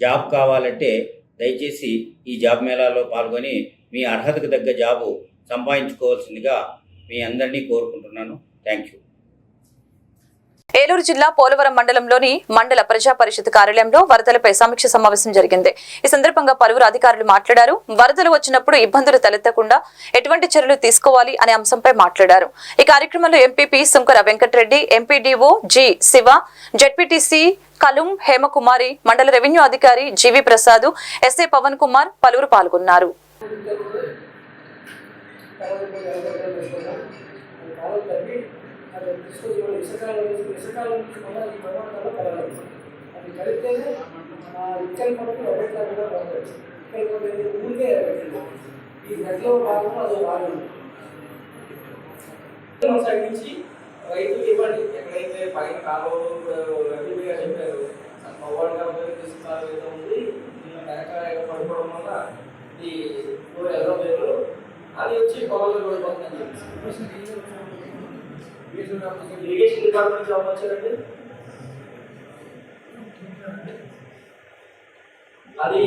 S13: జాబ్ కావాలంటే దయచేసి ఈ జాబ్ మేళాలో పాల్గొని మీ అర్హతకు తగ్గ జాబు సంపాదించుకోవాల్సిందిగా మీ అందరినీ కోరుకుంటున్నాను. Thank you.
S1: ఏలూరు జిల్లా పోలవరం మండలంలోని మండల ప్రజా పరిషత్ కార్యాలయంలో వరదలపై సమీక్ష సమావేశం జరిగింది. ఈ సందర్భంగా పలువురు అధికారులు మాట్లాడారు. వరదలు వచ్చినప్పుడు ఇబ్బందులు తలెత్తకుండా ఎటువంటి చర్యలు తీసుకోవాలి అనే అంశంపై మాట్లాడారు. ఈ కార్యక్రమంలో MPP Sunkara Venkatareddy, MPDO G Siva, ZPTC Kalum Hemakumari, మండల రెవెన్యూ అధికారి జీవి ప్రసాద్, ఎస్ఏ పవన్ కుమార్ పలువురు పాల్గొన్నారు.
S6: ఇసుకాలం నుంచి కూడా ఈ పర్వతాల్లో కలగదు. అది కలిస్తేనే ఇక్కడి పడుతు ఎఫెక్ట్గా పడుతుంది. ఇక్కడ ఊరికే ఈ గట్లో భాగంలో అది రాగదు. సైడ్ నుంచి రైతులు ఇవ్వండి. ఎక్కడైతే పైన కాలువలు రద్దీగా చెప్పారు, పవ్వాడుగా ఉపయోగిస్తున్నారు ఏదో ఉంది, వెనక పడిపోవడం వల్ల ఈ ఎర్ర పేరు అది వచ్చి పొలంలో పడిపోతుందని చెప్పి ఇరిగేషన్ డిపార్ట్మెంట్ జాబ్ వచ్చారండి. అది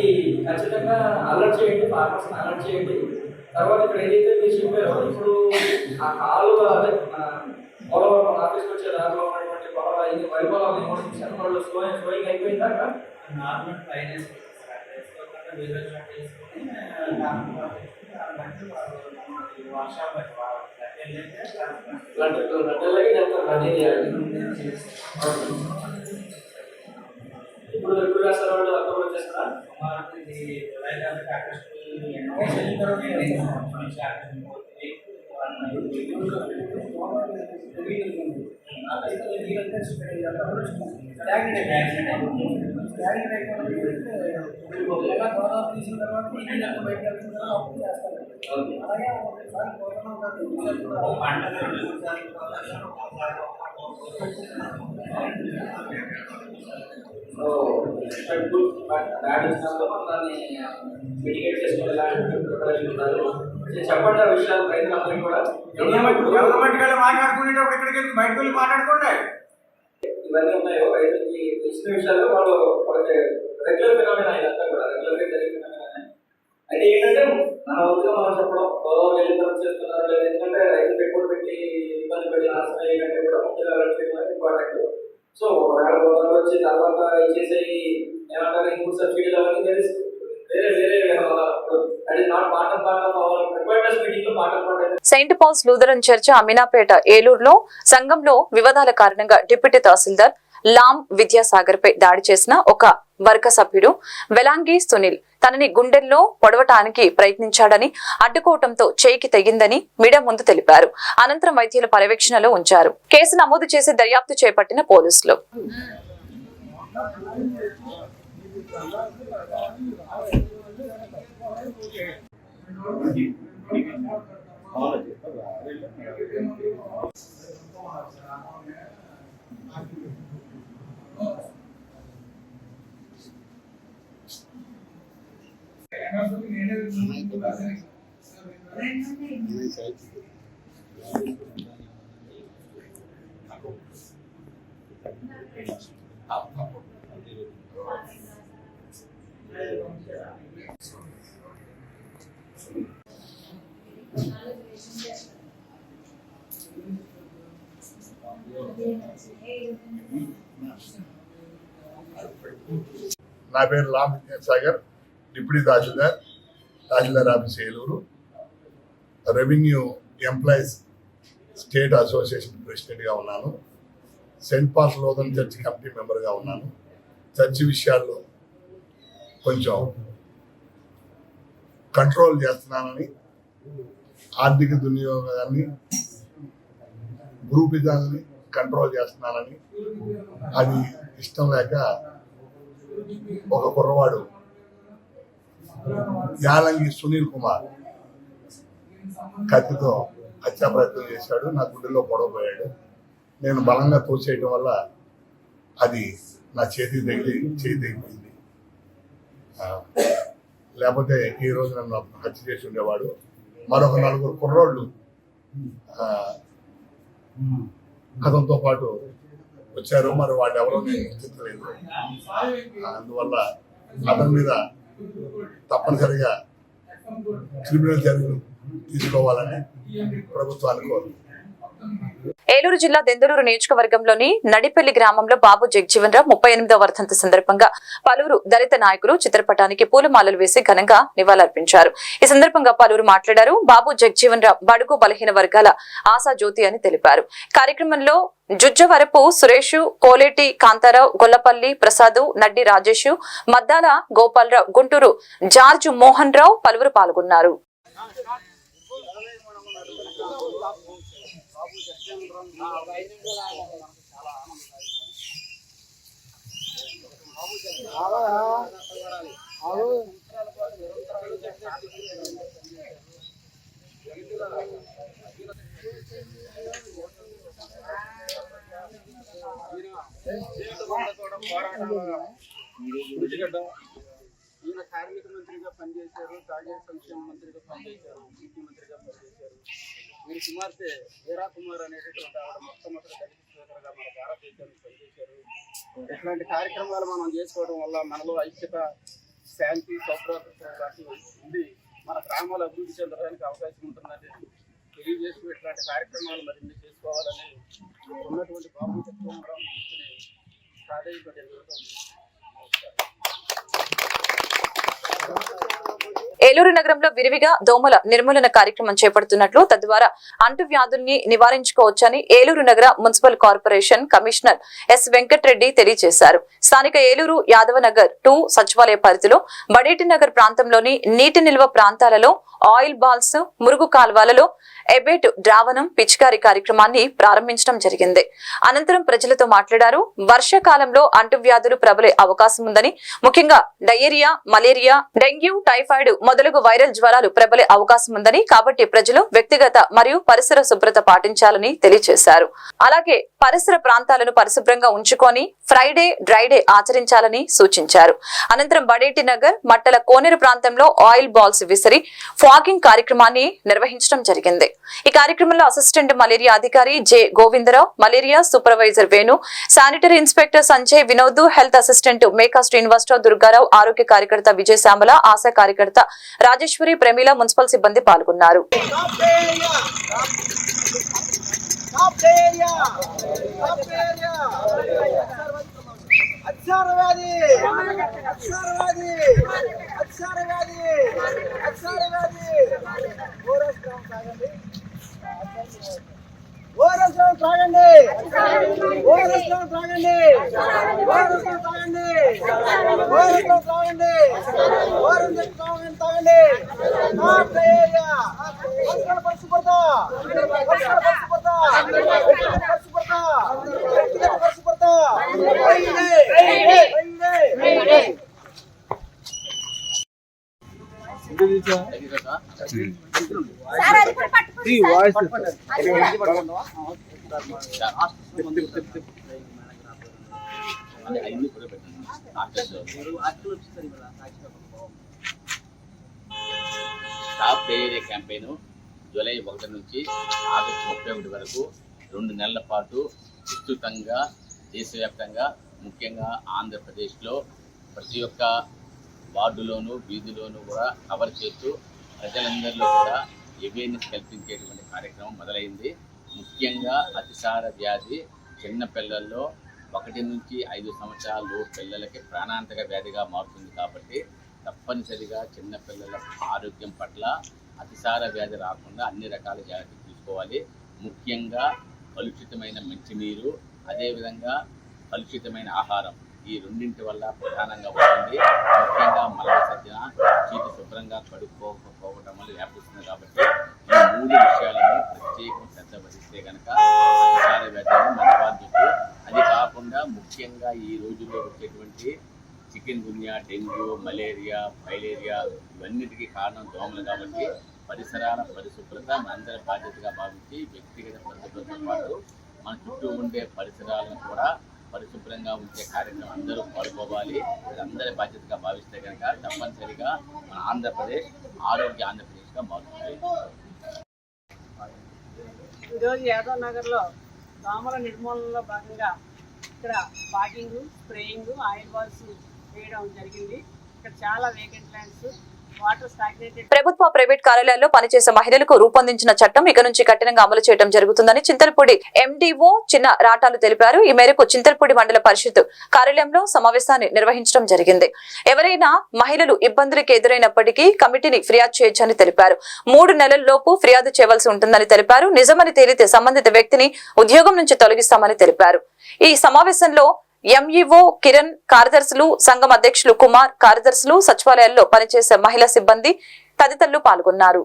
S6: ఖచ్చితంగా అలర్ట్ చేయండి, ఫార్మర్స్ని అలర్ట్ చేయండి. తర్వాత ఇక్కడ ఏదైతే మీరు చెప్పారో ఇప్పుడు ఆ కాలువ అదే మన పోలవరం ఆఫీస్కి వచ్చే దారిలో ఉన్నటువంటి పొలాలు అయింది వరి పొలాలు ఇన్వెస్టింగ్ వాళ్ళు స్లోయింగ్ అయిపోయిందాక నార్మల్ ఫైనాన్స్ ఇప్పుడు ఎప్పుడు రాస్తారు వాళ్ళు అక్కడ వచ్చేస్తారా? తీసిన తర్వాత బయట అలాగే మిటిగేట్ చెప్పండి. ఆ విషయాలు రైతులందరికీ కూడా
S10: మాట్లాడుకునేటప్పుడు ఇక్కడికి బయటకు వెళ్ళి మాట్లాడుకోండి.
S6: ఇవన్నీ ఉన్నాయో రైతులకి తెలిసిన విషయాలు వాళ్ళు వాళ్ళకి రెగ్యులర్ ఫినామినా ఇదంతా కూడా రెగ్యులర్గా జరిగే ఫినామినా. అయితే ఏంటంటే మన వంతుగా మనం చెప్పడం గోదావరి వెళ్ళిన తర్వాత చేస్తున్నారు లేదు, ఎందుకంటే రైతులు పెట్టుబడి పెట్టి ఇబ్బంది పెట్టి నాశనం అయ్యేటంటే కూడా ముందుగా అలర్ట్ చేయడం ఇంపార్టెంట్. సో ఒకవేళ గోదావరి వచ్చి తర్వాత ఇచ్చేసే ఏమంటారు ఇన్పుట్ సబ్సిడీలు అవన్నీ వేరే
S1: Saint Paul's Lutheran church Aminapeta ఏలూరులో సంఘంలో వివాదాల కారణంగా డిప్యూటీ తహసీల్దార్ లామ్ విద్యాసాగర్ పై దాడి చేసిన ఒక వర్గ సభ్యుడు వెలాంగి సునీల్ తనని గుండెల్లో పొడవటానికి ప్రయత్నించాడని, అడ్డుకోవడంతో చేయికి తెగిందని మీడియా ముందు తెలిపారు. అనంతరం వైద్యుల పర్యవేక్షణలో ఉంచారు. కేసు నమోదు చేసి దర్యాప్తు చేపట్టిన పోలీసులు.
S14: నా పేరు Ramakrishna Sagar, deputy tahsildar office Eluru, revenue employees state association ప్రెసిడెంట్గా ఉన్నాను. Saint Paul's Lutheran church committee మెంబర్గా ఉన్నాను. చర్చి విషయాల్లో కొంచెం కంట్రోల్ చేస్తున్నానని, ఆర్థిక దుర్వినియోగాన్ని, గ్రూపిజాన్ని కంట్రోల్ చేస్తున్నానని, అది ఇష్టం లేక ఒక కుర్రవాడు యాలంగి సునీల్ కుమార్ కత్తితో హత్యా ప్రయత్నం చేశాడు. నా గుండెల్లో పొడవపోయాడు. నేను బలంగా తోసేయటం వల్ల అది నా చేయి తెగిపోయింది. లేకపోతే ఈ రోజు నన్ను హత్య చేసి ఉండేవాడు. మరొక 4 కుర్రోళ్ళు అతనితో పాటు వచ్చారు. మరి వాళ్ళు ఎవరో నేను గుర్తించలేదు. అందువల్ల అతని మీద తప్పనిసరిగా క్రిమినల్ చర్యలు తీసుకోవాలని ప్రభుత్వానికి కోరుతున్నాను.
S1: ఏలూరు జిల్లా దెందులూరు నియోజకవర్గంలోని నడిపల్లి గ్రామంలో బాబు జగజీవన్ రావు 38వ వర్ధంతి సందర్భంగా పలువురు దళిత నాయకులు చిత్రపటానికి పూలమాలలు వేసి ఘనంగా నివాళులర్పించారు. ఈ సందర్భంగా పలువురు మాట్లాడారు. బాబు జగజీవన్ రావు బడుగు బలహీన వర్గాల ఆశా జ్యోతి అని తెలిపారు. కార్యక్రమంలో జుజ్జవరపు సురేష్, కోలేటి కాంతారావు, గొల్లపల్లి ప్రసాద్, నడ్డి రాజేష్, మద్దాల గోపాలరావు, గుంటూరు జార్జ్ మోహన్ రావు పలువురు పాల్గొన్నారు.
S6: ఈయన కార్మిక మంత్రిగా పనిచేశారు, తాగే సంక్షేమ మంత్రిగా పనిచేశారు, ముఖ్యమంత్రిగా పనిచేశారు. వీరి కుమార్తె వీరా కుమార్ అనేటటువంటి ఆవిడ మొట్టమొదటి దళిత స్పీకర్గా మన భారతదేశానికి పనిచేశారు. ఇట్లాంటి కార్యక్రమాలు మనం చేసుకోవడం వల్ల మనలో ఐక్యత, శాంతి, సౌభ్రాతృత్వం లాంటివి ఉండి మన గ్రామాలు అభివృద్ధి చెందడానికి అవకాశం ఉంటుందని తెలియజేస్తూ ఇట్లాంటి కార్యక్రమాలు మరిన్ని చేసుకోవాలని ఉన్నటువంటి బాబు జగజీవన్ రావు ప్రాధాన్యత.
S1: ఏలూరు నగరంలో విరివిగా దోమల నిర్మూలన కార్యక్రమం చేపడుతున్నట్లు, తద్వారా అంటువ్యాధుల్ని నివారించుకోవచ్చని ఏలూరు నగర municipal corporation commissioner S Venkatareddy తెలియజేశారు. స్థానిక ఏలూరు యాదవనగర్ 2 సచివాలయ పరిధిలో బడేటి నగర్ ప్రాంతంలోని నీటి నిల్వ ప్రాంతాలలో ఆయిల్ బాల్స్, మురుగు కాల్వలలో ఎబేట్ ద్రావణం పిచికారీ కార్యక్రమాన్ని ప్రారంభించడం జరిగింది. అనంతరం ప్రజలతో మాట్లాడారు. వర్షాకాలంలో అంటువ్యాధులు ప్రబలే అవకాశం ఉందని, ముఖ్యంగా డయేరియా, మలేరియా, డెంగ్యూ, టైఫాయిడ్ మొదలగు వైరల్ జ్వరాలు ప్రబలే అవకాశం ఉందని, కాబట్టి ప్రజలు వ్యక్తిగత మరియు పరిసర శుభ్రత పాటించాలని తెలియజేశారు. అలాగే పరిసర ప్రాంతాలను పరిశుభ్రంగా ఉంచుకొని ఫ్రైడే, డ్రైడే ఆచరించాలని సూచించారు. అనంతరం బడేటి నగర్ మట్టల కోనేరు ప్రాంతంలో ఆయిల్ బాల్స్ విసిరి ఫాగింగ్ కార్యక్రమాన్ని నిర్వహించడం జరిగింది. ఈ కార్యక్రమంలో అసిస్టెంట్ మలేరియా అధికారి J Govindarao, malaria supervisor Venu, sanitary inspector Sanjay Vinod, health assistant Meka Srinivasarao, Durgarao, ఆరోగ్య కార్యకర్త విజయశామల, ఆశా కార్యకర్త రాజేశ్వరి, ప్రమీల, మున్సిపల్ సిబ్బంది పాల్గొన్నారు.
S15: స్టాప్ డయేరియా క్యాంపెయిన్ జూలై 1 నుంచి ఆగస్టు 31 వరకు 2 నెలల పాటు విస్తృతంగా దేశవ్యాప్తంగా ముఖ్యంగా ఆంధ్రప్రదేశ్లో ప్రతి ఒక్క వార్డులోనూ వీధిలోనూ కూడా కవర్ చేస్తూ ప్రజలందరిలో కూడా అవేర్నెస్ కల్పించేటువంటి కార్యక్రమం మొదలైంది. ముఖ్యంగా అతిసార వ్యాధి చిన్న పిల్లల్లో 1 నుంచి 5 సంవత్సరాల పిల్లలకి ప్రాణాంతక వ్యాధిగా మారుతుంది కాబట్టి తప్పనిసరిగా చిన్న పిల్లల ఆరోగ్యం పట్ల అతిసార వ్యాధి రాకుండా అన్ని రకాల జాగ్రత్తలు తీసుకోవాలి. ముఖ్యంగా కలుషితమైన మంచినీరు, అదేవిధంగా కలుషితమైన ఆహారం, ఈ రెండింటి వల్ల ప్రధానంగా ఉంటుంది. ముఖ్యంగా మల విసర్జన, చేతి శుభ్రంగా కడుక్కోకపోవడం వల్ల వ్యాపిస్తుంది. కాబట్టి ఈ 3 విషయాలను ప్రత్యేకం శ్రద్ధ వహిస్తే కనుక అతిసార వ్యాధిని నివారించవచ్చు. అది కాకుండా ముఖ్యంగా ఈ రోజుల్లో వచ్చేటువంటి చికెన్ గున్యా, డెంగ్యూ, మలేరియా, ఫైలేరియా ఇవన్నిటికీ కారణం దోమలు. కాబట్టి పరిసరాల పరిశుభ్రత మనందరి బాధ్యతగా భావించి వ్యక్తిగత పరిశుభ్రతతో పాటు మన చుట్టూ ఉండే పరిసరాలను కూడా పరిశుభ్రంగా ఉంచే కార్యక్రమం అందరూ పాల్గొవాలి. అందరి బాధ్యతగా భావిస్తే కనుక తప్పనిసరిగా మన ఆంధ్రప్రదేశ్ ఆరోగ్య ఆంధ్రప్రదేశ్గా మారుతుంది.
S16: ఈరోజు యాదవ్ నగర్లో దోమల నిర్మూలనలో భాగంగా ఇక్కడ బాటింగ్, స్ప్రేయింగ్, ఆయిల్ బాల్స్ వేయడం జరిగింది. ఇక్కడ చాలా వేకెంట్ ల్యాండ్స్, వాటర్ స్టాగ్నేటెడ్.
S1: ప్రభుత్వ ప్రైవేట్ కార్యాలయాల్లో పనిచేసే మహిళలకు రూపొందించిన చట్టం ఇక నుంచి కఠినంగా అమలు చేయడం జరుగుతుందని చింతలపూడి ఎండీఓ చిన్న రాటాలు తెలిపారు. ఈ మేరకు చింతలపూడి మండల పరిషత్ కార్యాలయంలో సమావేశాన్ని నిర్వహించడం జరిగింది. ఎవరైనా మహిళలు ఇబ్బందులకు ఎదురైనప్పటికీ కమిటీని ఫిర్యాదు చేయొచ్చని తెలిపారు. 3 నెలల్లోపు ఫిర్యాదు చేయవలసి ఉంటుందని తెలిపారు. నిజమని తేలితే సంబంధిత వ్యక్తిని ఉద్యోగం నుంచి తొలగిస్తామని తెలిపారు. ఈ సమావేశంలో ఎంఈఓ కిరణ్, కార్యదర్శులు, సంఘం అధ్యక్షులు కుమార్, కార్యదర్శులు, సచివాలయాల్లో పనిచేసే మహిళా సిబ్బంది తదితరులు పాల్గొన్నారు.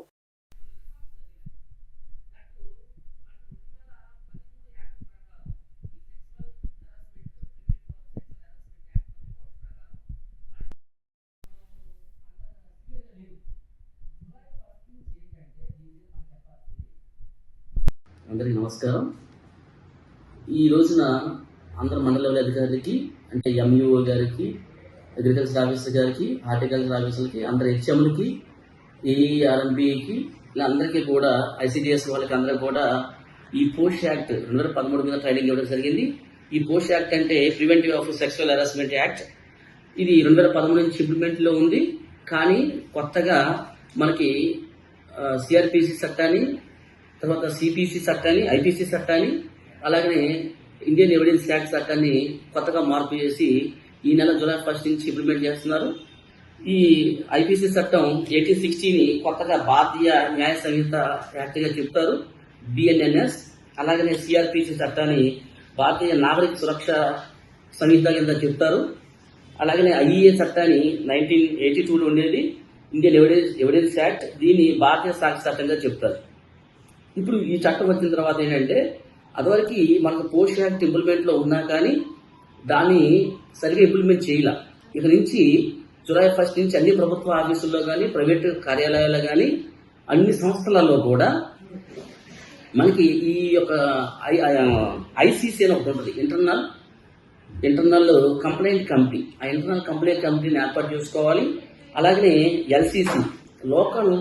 S17: అందరికీ నమస్కారం. ఈ రోజున అందరు మండల అధికారులకి, అంటే ఎంఈఓ గారికి, అగ్రికల్చర్ ఆఫీసర్ గారికి, హార్టికల్చర్ ఆఫీసర్కి, అందరు హెచ్ఎంలకి, ఏఈఆర్ఎంబీకి, ఇలా అందరికీ కూడా ఐసిడిఎస్ వాళ్ళకి అందరూ కూడా ఈ పోస్ట్ యాక్ట్ 2013 మీద ట్రైనింగ్ ఇవ్వడం జరిగింది. ఈ పోస్ట్ యాక్ట్ అంటే preventive of sexual harassment act. ఇది 2013 నుంచి ఇంప్లిమెంట్లో ఉంది. కానీ కొత్తగా మనకి సిఆర్పిసి చట్టాన్ని, తర్వాత సిపిసి చట్టాన్ని, ఐపీసీ చట్టాన్ని, అలాగనే ఇండియన్ ఎవిడెన్స్ యాక్ట్ చట్టాన్ని కొత్తగా మార్పు చేసి ఈ నెల జూలై 1 నుంచి ఇంప్లిమెంట్ చేస్తున్నారు. ఈ ఐపీసీ చట్టం 1860ని కొత్తగా భారతీయ న్యాయ సంహిత యాక్ట్గా చెప్తారు, బిఎన్ఎన్ఎస్. అలాగనే సిఆర్పిసి చట్టాన్ని భారతీయ నాగరిక సురక్ష సంహిత కింద చెప్తారు. అలాగనే ఐఈఏ చట్టాన్ని 1982లో ఉండేది, ఇండియన్ ఎవిడెన్స్ యాక్ట్, దీన్ని భారతీయ సాక్ష్య చట్టంగా చెప్తారు. ఇప్పుడు ఈ చట్టం వచ్చిన తర్వాత ఏంటంటే, అదివరకు మనకు పోస్ట్ యాక్ట్ ఇంప్లిమెంట్లో ఉన్నా కానీ దాన్ని సరిగా ఇంప్లిమెంట్ చేయాల. ఇక నుంచి జూలై 1 నుంచి అన్ని ప్రభుత్వ ఆఫీసుల్లో కానీ, ప్రైవేటు కార్యాలయాల్లో కానీ, అన్ని సంస్థలలో కూడా మనకి ఈ యొక్క ఐసీసీ అని ఒకటి ఉంటుంది, ఇంటర్నల్ కంప్లైంట్ కమిటీ. ఆ ఇంటర్నల్ కంప్లైంట్ కమిటీని ఏర్పాటు చేసుకోవాలి. అలాగనే ఎల్సీసీ, లోకల్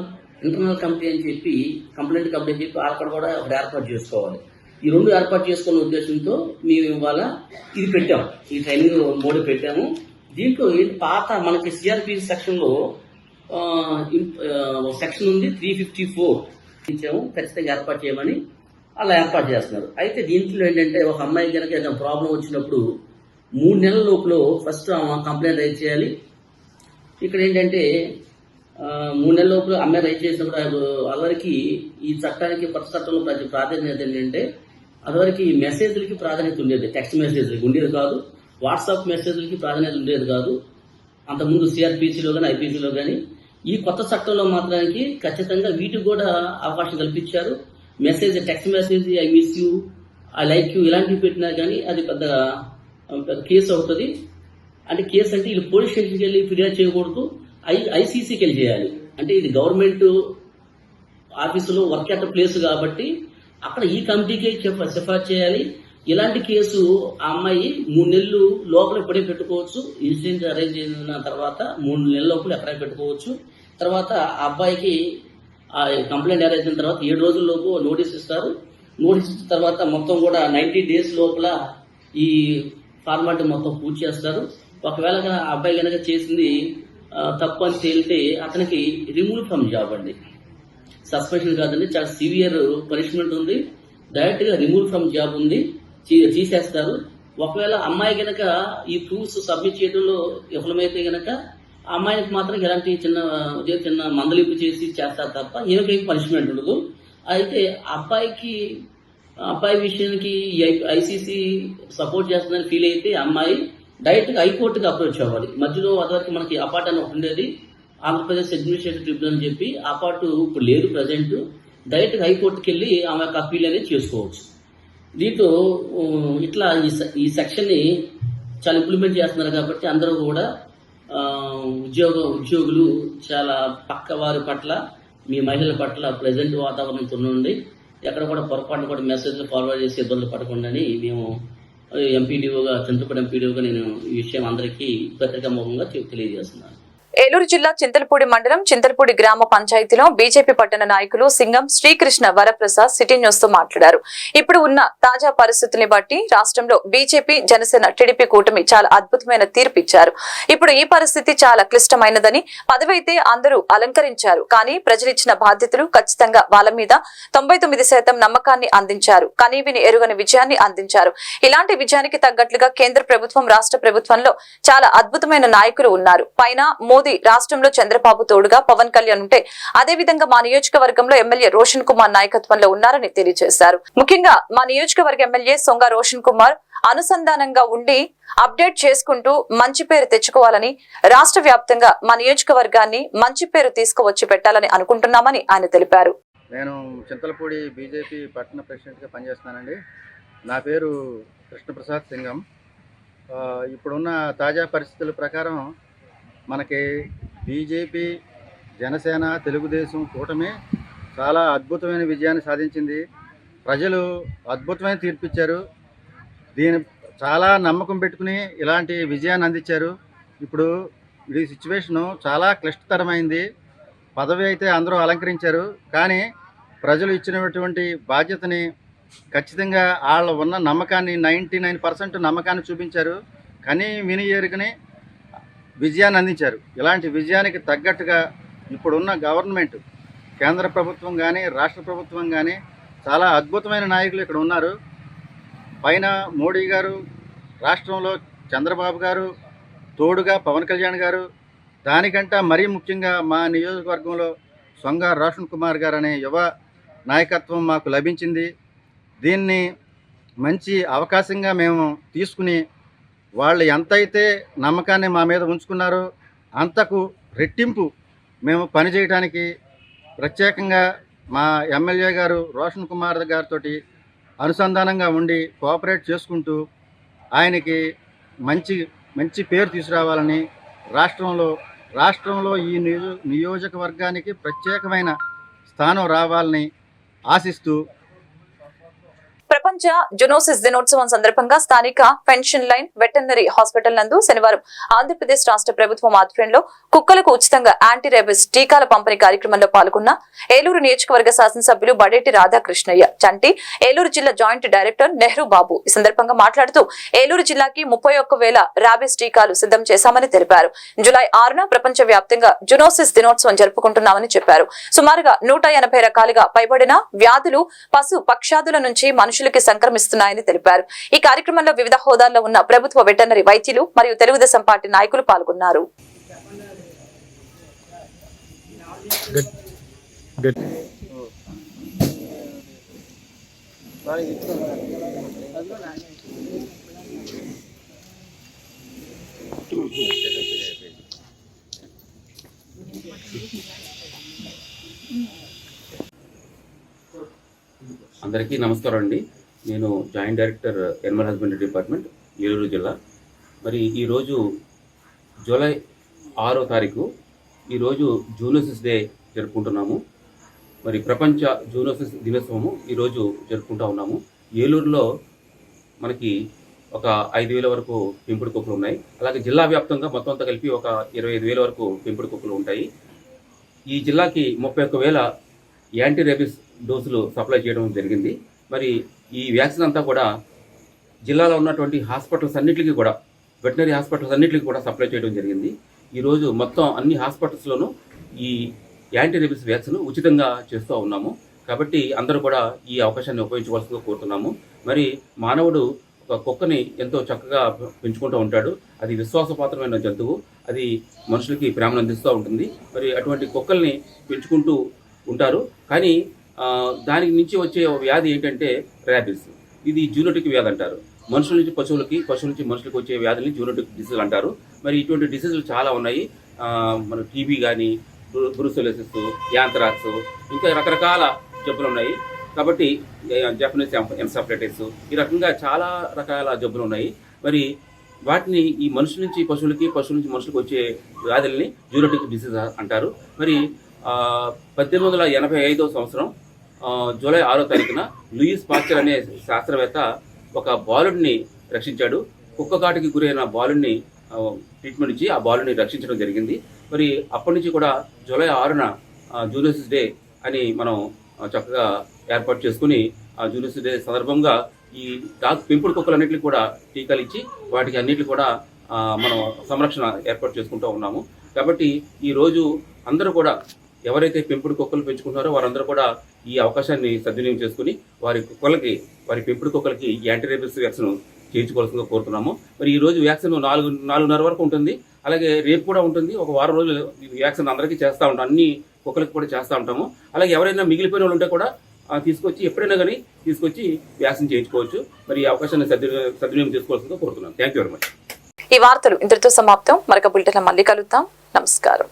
S17: ఇంటర్నల్ కమిటీ అని చెప్పి, కంప్లైంట్ కమిటీ అని చెప్పి అక్కడ కూడా ఒకటి ఏర్పాటు చేసుకోవాలి. ఈ 2 ఏర్పాటు చేసుకున్న ఉద్దేశంతో మేము ఇవాళ ఇది పెట్టాము, ఈ ట్రైనింగ్ 3 పెట్టాము. దీంట్లో పాత మనకి సిఆర్పిసి సెక్షన్లో సెక్షన్ ఉంది 354 ఇచ్చాము, ఖచ్చితంగా ఏర్పాటు చేయమని అలా ఏర్పాటు చేస్తున్నారు. అయితే దీంట్లో ఏంటంటే, ఒక అమ్మాయి కనుక ఏదైనా ప్రాబ్లం వచ్చినప్పుడు 3 నెలల లోపల ఫస్ట్ కంప్లైంట్ రైజ్ చేయాలి. ఇక్కడ ఏంటంటే 3 నెలల లోపల అమ్మాయి రైజ్ చేసినప్పుడు అదివరకు ఈ చట్టానికి, కొత్త చట్టంలో ప్రాధాన్యత ఏంటంటే, అదివరకు మెసేజ్లకి ప్రాధాన్యత ఉండేది, టెక్స్ట్ మెసేజ్లకి ఉండేది కాదు, వాట్సాప్ మెసేజ్లకి ప్రాధాన్యత ఉండేది కాదు అంతకుముందు సిఆర్పిసిలో కానీ, ఐపీసీలో కానీ. ఈ కొత్త చట్టంలో మాత్రానికి ఖచ్చితంగా వీటికి కూడా అవకాశం కల్పించారు. Message, text message, I miss you, I like you ఇలాంటివి పెట్టినా కానీ అది పెద్ద కేసు అవుతుంది. అంటే కేసు అంటే వీళ్ళు పోలీస్ స్టేషన్కి వెళ్ళి ఫిర్యాదు చేయకూడదు, ఐసీసీకి వెళ్ళి చేయాలి. అంటే ఇది గవర్నమెంట్ ఆఫీసులో వర్క్ అట్ ప్లేస్ కాబట్టి అక్కడ ఈ కమిటీకి సిఫార్సు చేయాలి. ఇలాంటి కేసు ఆ అమ్మాయి 3 నెలలు లోపల ఇప్పుడే పెట్టుకోవచ్చు. ఇన్సిడెంట్ అరేంజ్ అయిన తర్వాత 3 నెలల లోపల ఎక్కడే పెట్టుకోవచ్చు. తర్వాత ఆ అబ్బాయికి కంప్లైంట్ అరేంజ్ అయిన తర్వాత 7 రోజుల లోపు నోటీస్ ఇస్తారు. నోటీస్ ఇచ్చిన తర్వాత మొత్తం కూడా 90 డేస్ లోపల ఈ ఫార్మాలిటీ మొత్తం పూర్తి చేస్తారు. ఒకవేళ ఆ అబ్బాయి కనుక చేసింది తప్పు అని తేలితే అతనికి రిమూవ్ ఫ్రమ్ జాబ్ అండి, సస్పెన్షన్ కాదండి, చాలా సివియర్ పనిష్మెంట్ ఉంది. డైరెక్ట్ గా రిమూవ్ ఫ్రమ్ జాబ్ ఉంది, తీసేస్తారు. ఒకవేళ అమ్మాయి గనక ఈ ప్రూఫ్స్ సబ్మిట్ చేయడంలో విఫలమైతే గనక ఆ అమ్మాయికి మాత్రం ఎలాంటి చిన్న మందలింపు చేసి చేస్తారు తప్ప ఏమిటి పనిష్మెంట్ ఉండదు. అయితే అబ్బాయి విషయానికి ఐసీసీ సపోర్ట్ చేస్తుందని ఫీల్ అయితే అమ్మాయి డైరెక్ట్ గా హైకోర్టుకి అప్రోచ్ అవ్వాలి. మధ్యలో అదొక మనకి అపార్ట్ అని ఉండేది, ఆంధ్రప్రదేశ్ అడ్మినిస్ట్రేటివ్ ట్రిబ్యునల్ అని చెప్పి ఆ పార్ట్ ఇప్పుడు లేదు ప్రజెంట్. డైరెక్ట్ గా హైకోర్టుకి వెళ్ళి ఆమె యొక్క అప్పీల్ అనేది చేసుకోవచ్చు. దీంతో ఇట్లా ఈ సెక్షన్ ని చాలా ఇంప్లిమెంట్ చేస్తున్నారు కాబట్టి అందరూ కూడా ఉద్యోగులు చాలా పక్క వారి పట్ల, మీ మహిళల పట్ల ప్రజెంట్ వాతావరణంతో ఉండి ఎక్కడ కూడా పొరపాటు కూడా మెసేజ్లు ఫార్వర్డ్ చేసి ఇబ్బందులు పడకుండా మేము ఎంపీడీఓగా, చంద్రపూడి ఎంపీడీఓగా నేను ఈ విషయం అందరికీ పత్రికా ముఖంగా తెలియజేస్తున్నాను.
S1: ఏలూరు జిల్లా చింతలపూడి మండలం చింతలపూడి గ్రామ పంచాయతీలో బీజేపీ పట్టణ నాయకులు సింగం శ్రీకృష్ణ వరప్రసాద్ సిటీ న్యూస్ తో మాట్లాడారు. ఇప్పుడు ఉన్న తాజా పరిస్థితుల్ని బట్టి రాష్ట్రంలో బీజేపీ, జనసేన, టీడీపీ కూటమి చాలా అద్భుతమైన తీర్పు ఇచ్చారు. ఇప్పుడు ఈ పరిస్థితి చాలా క్లిష్టమైనదని, పదవైతే అందరూ అలంకరించారు, కానీ ప్రజలిచ్చిన బాధ్యతలు ఖచ్చితంగా వాళ్ళ మీద 99% నమ్మకాన్ని అందించారు. కనీవిని ఎరుగని విజయాన్ని అందించారు. ఇలాంటి విజయానికి తగ్గట్లుగా కేంద్ర ప్రభుత్వం, రాష్ట్ర ప్రభుత్వంలో చాలా అద్భుతమైన నాయకులు ఉన్నారు. పైన మోదీ, రాష్ట్రంలో చంద్రబాబు తోడుగా పవన్ కళ్యాణ్ ఉంటే, అదే విధంగా మా నియోజకవర్గంలో ఎమ్మెల్యే రోషన్ కుమార్ నాయకత్వంలో ఉన్నారని తెలియజేశారు. ముఖ్యంగా మా నియోజకవర్గ ఎమ్మెల్యే సొంగ రోషన్ కుమార్ అనుసంధానంగా ఉండి అప్డేట్ చేసుకుంటూ మంచి పేరు తెచ్చుకోవాలని, రాష్ట్ర వ్యాప్తంగా మా నియోజకవర్గాన్ని మంచి పేరు తీసుకువచ్చి పెట్టాలని అనుకుంటున్నామని ఆయన తెలిపారు.
S10: నేను చింతలపూడి బీజేపీ పట్టణ ప్రెసిడెంట్గా పనిచేస్తున్నానండి. నా పేరు కృష్ణప్రసాద్ సింగం. ఇప్పుడున్న తాజా పరిస్థితుల ప్రకారం మనకి బీజేపీ, జనసేన, తెలుగుదేశం కూటమి చాలా అద్భుతమైన విజయాన్ని సాధించింది. ప్రజలు అద్భుతమైన తీర్పిచ్చారు. దీని చాలా నమ్మకం పెట్టుకుని ఇలాంటి విజయాన్ని అందించారు. ఇప్పుడు ఈ సిచ్యువేషను చాలా క్లిష్టతరమైంది. పదవి అయితే అందరూ అలంకరించారు, కానీ ప్రజలు ఇచ్చినటువంటి బాధ్యతని ఖచ్చితంగా వాళ్ళ ఉన్న నమ్మకాన్ని 99% నమ్మకాన్ని చూపించారు. కానీ విని ఎరుగని విజయాన్ని అందించారు. ఇలాంటి విజయానికి తగ్గట్టుగా ఇప్పుడున్న గవర్నమెంట్, కేంద్ర ప్రభుత్వం కానీ రాష్ట్ర ప్రభుత్వం కానీ చాలా అద్భుతమైన నాయకులు ఇక్కడ ఉన్నారు. పైన మోడీ గారు, రాష్ట్రంలో చంద్రబాబు గారు, తోడుగా పవన్ కళ్యాణ్ గారు, దానికంటే మరీ ముఖ్యంగా మా నియోజకవర్గంలో సొంగ రోషన్ కుమార్ గారు అనే యువ నాయకత్వం మాకు లభించింది. దీన్ని మంచి అవకాశంగా మేము తీసుకుని వాళ్ళు ఎంతైతే నమ్మకాన్ని మా మీద ఉంచుకున్నారో అంతకు రెట్టింపు మేము పనిచేయడానికి ప్రత్యేకంగా మా ఎమ్మెల్యే గారు రోషన్ కుమార్ గారితో అనుసంధానంగా ఉండి కోఆపరేట్ చేసుకుంటూ ఆయనకి మంచి పేరు తీసుకురావాలని, రాష్ట్రంలో ఈ నియోజకవర్గానికి ప్రత్యేకమైన స్థానం రావాలని ఆశిస్తూ
S1: ప్రపంచ జునోసిస్ దినోత్సవం సందర్భంగా స్థానిక పెన్షన్ లైన్ వెటర్నరీ హాస్పిటల్ నందు శనివారం ఆంధ్రప్రదేశ్ రాష్ట్ర ప్రభుత్వం ఆధ్వర్యంలో కుక్కలకు ఉచితంగా యాంటీ రేబిస్ టీకాల పంపిణీ కార్యక్రమంలో పాల్గొన్న ఏలూరు నియోజకవర్గ శాసనసభ్యులు బడేటి రాధాకృష్ణయ్య చంటి, ఏలూరు జిల్లా జాయింట్ డైరెక్టర్ నెహ్రూ బాబు ఈ సందర్భంగా మాట్లాడుతూ ఏలూరు జిల్లాకి 31,000 ర్యాబిస్ టీకాలు సిద్ధం చేశామని తెలిపారు. జూలై 6న ప్రపంచ వ్యాప్తంగా జునోసిస్ దినోత్సవం జరుపుకుంటున్నామని చెప్పారు. సుమారుగా 180 రకాలుగా పైబడిన వ్యాధులు పశు పక్షాదుల నుంచి మనుషులకి సంక్రమిస్తున్నాయని తెలిపారు. ఈ కార్యక్రమంలో వివిధ హోదాల్లో ఉన్న ప్రభుత్వ వెటర్నరీ వైద్యులు మరియు తెలుగుదేశం పార్టీ నాయకులు పాల్గొన్నారు.
S18: అందరికీ నమస్కారం అండి. నేను joint director Animal husbandry department, Eluru జిల్లా. మరి ఈరోజు జూలై 6వ తారీఖు, ఈరోజు జూనోసిస్ డే జరుపుకుంటున్నాము. మరి ప్రపంచ జూనోసిస్ దినోత్సవము ఈరోజు జరుపుకుంటూ ఉన్నాము. ఏలూరులో మనకి ఒక 5,000 వరకు పెంపుడు కుక్కలు ఉన్నాయి. అలాగే జిల్లా వ్యాప్తంగా మొత్తం అంతా కలిపి ఒక 25,000 వరకు పెంపుడు కుక్కలు ఉంటాయి. ఈ జిల్లాకి 31,000 యాంటీ రేబిస్ డోసులు సప్లై చేయడం జరిగింది. మరి ఈ వ్యాక్సిన్ అంతా కూడా జిల్లాలో ఉన్నటువంటి హాస్పిటల్స్ అన్నిటికీ కూడా, వెటనరీ హాస్పిటల్స్ అన్నిటికీ కూడా సప్లై చేయడం జరిగింది. ఈరోజు మొత్తం అన్ని హాస్పిటల్స్లోనూ ఈ యాంటీ రేబిస్ వ్యాక్సిన్ ఉచితంగా చేస్తూ ఉన్నాము. కాబట్టి అందరూ కూడా ఈ అవకాశాన్ని ఉపయోగించవలసిందిగా కోరుతున్నాము. మరి మానవుడు ఒక కుక్కని ఎంతో చక్కగా పెంచుకుంటూ ఉంటాడు. అది విశ్వాసపాత్రమైన జంతువు. అది మనుషులకి ప్రేమను అందిస్తూ ఉంటుంది. మరి అటువంటి కుక్కల్ని పెంచుకుంటూ ఉంటారు. కానీ దానికి నుంచి వచ్చే వ్యాధి ఏంటంటే ర్యాబిస్. ఇది జూనోటిక్ వ్యాధి అంటారు. మనుషుల నుంచి పశువులకి, పశువుల నుంచి మనుషులకు వచ్చే వ్యాధుల్ని జూనోటిక్ డిసీజ్ అంటారు. మరి ఇటువంటి డిసీజులు చాలా ఉన్నాయి. మన టీబీ కానీ, బ్రూసెలోసిస్, యాంథ్రాక్స్, ఇంకా రకరకాల జబ్బులు ఉన్నాయి. కాబట్టి జపనీస్ ఎన్సెఫలైటిస్, ఈ రకంగా చాలా రకాల జబ్బులు ఉన్నాయి. మరి వాటిని ఈ మనుషుల నుంచి పశువులకి, పశువుల నుంచి మనుషులకు వచ్చే వ్యాధుల్ని జూనోటిక్ డిసీజ్ అంటారు. మరి 1885 సంవత్సరం జూలై 6వ తారీఖున లూయిస్ పాస్చర్ అనే శాస్త్రవేత్త ఒక బాలుడిని రక్షించాడు. కుక్క కాటుకి గురైన బాలుడిని ట్రీట్మెంట్ ఇచ్చి ఆ బాలుడిని రక్షించడం జరిగింది. మరి అప్పటి నుంచి కూడా జూలై 6న జూనోసిస్ డే అని మనం చక్కగా ఏర్పాటు చేసుకుని ఆ జూనోసిస్ డే సందర్భంగా ఈ పెంపుడు కుక్కలన్నింటికి కూడా టీకాలు ఇచ్చి వాటికి అన్నింటికి కూడా మనం సంరక్షణ ఏర్పాటు చేసుకుంటూ ఉన్నాము. కాబట్టి ఈరోజు అందరూ కూడా ఎవరైతే పెంపుడు కుక్కలు పెంచుకుంటున్నారో వారందరూ కూడా ఈ అవకాశాన్ని సద్వినియోగం చేసుకుని వారి పెంపుడు కుక్కలకి యాంటీ రేబిస్ వ్యాక్సిన్ చేయించుకోవాల్సిందిగా కోరుతున్నాము. మరి ఈ రోజు వ్యాక్సిన్ 4:30 వరకు ఉంటుంది. అలాగే రేపు కూడా ఉంటుంది. ఒక వారం రోజులు వ్యాక్సిన్ అందరికీ చేస్తూ ఉంటాం. అన్ని కుక్కలకి కూడా చేస్తూ ఉంటాము. అలాగే ఎవరైనా మిగిలిపోయిన వాళ్ళు ఉంటే కూడా తీసుకొచ్చి ఎప్పుడైనా కానీ తీసుకొచ్చి వ్యాక్సిన్ చేయించుకోవచ్చు. మరి ఈ అవకాశాన్ని సద్వినియోగం చేసుకోవాల్సిందిగా కోరుతున్నాను. Thank you very much.
S1: ఈ వార్తలు ఇంతటితో సమాప్తం. మరొక బులెటిన్ మళ్ళీ కలుద్దాం. నమస్కారం.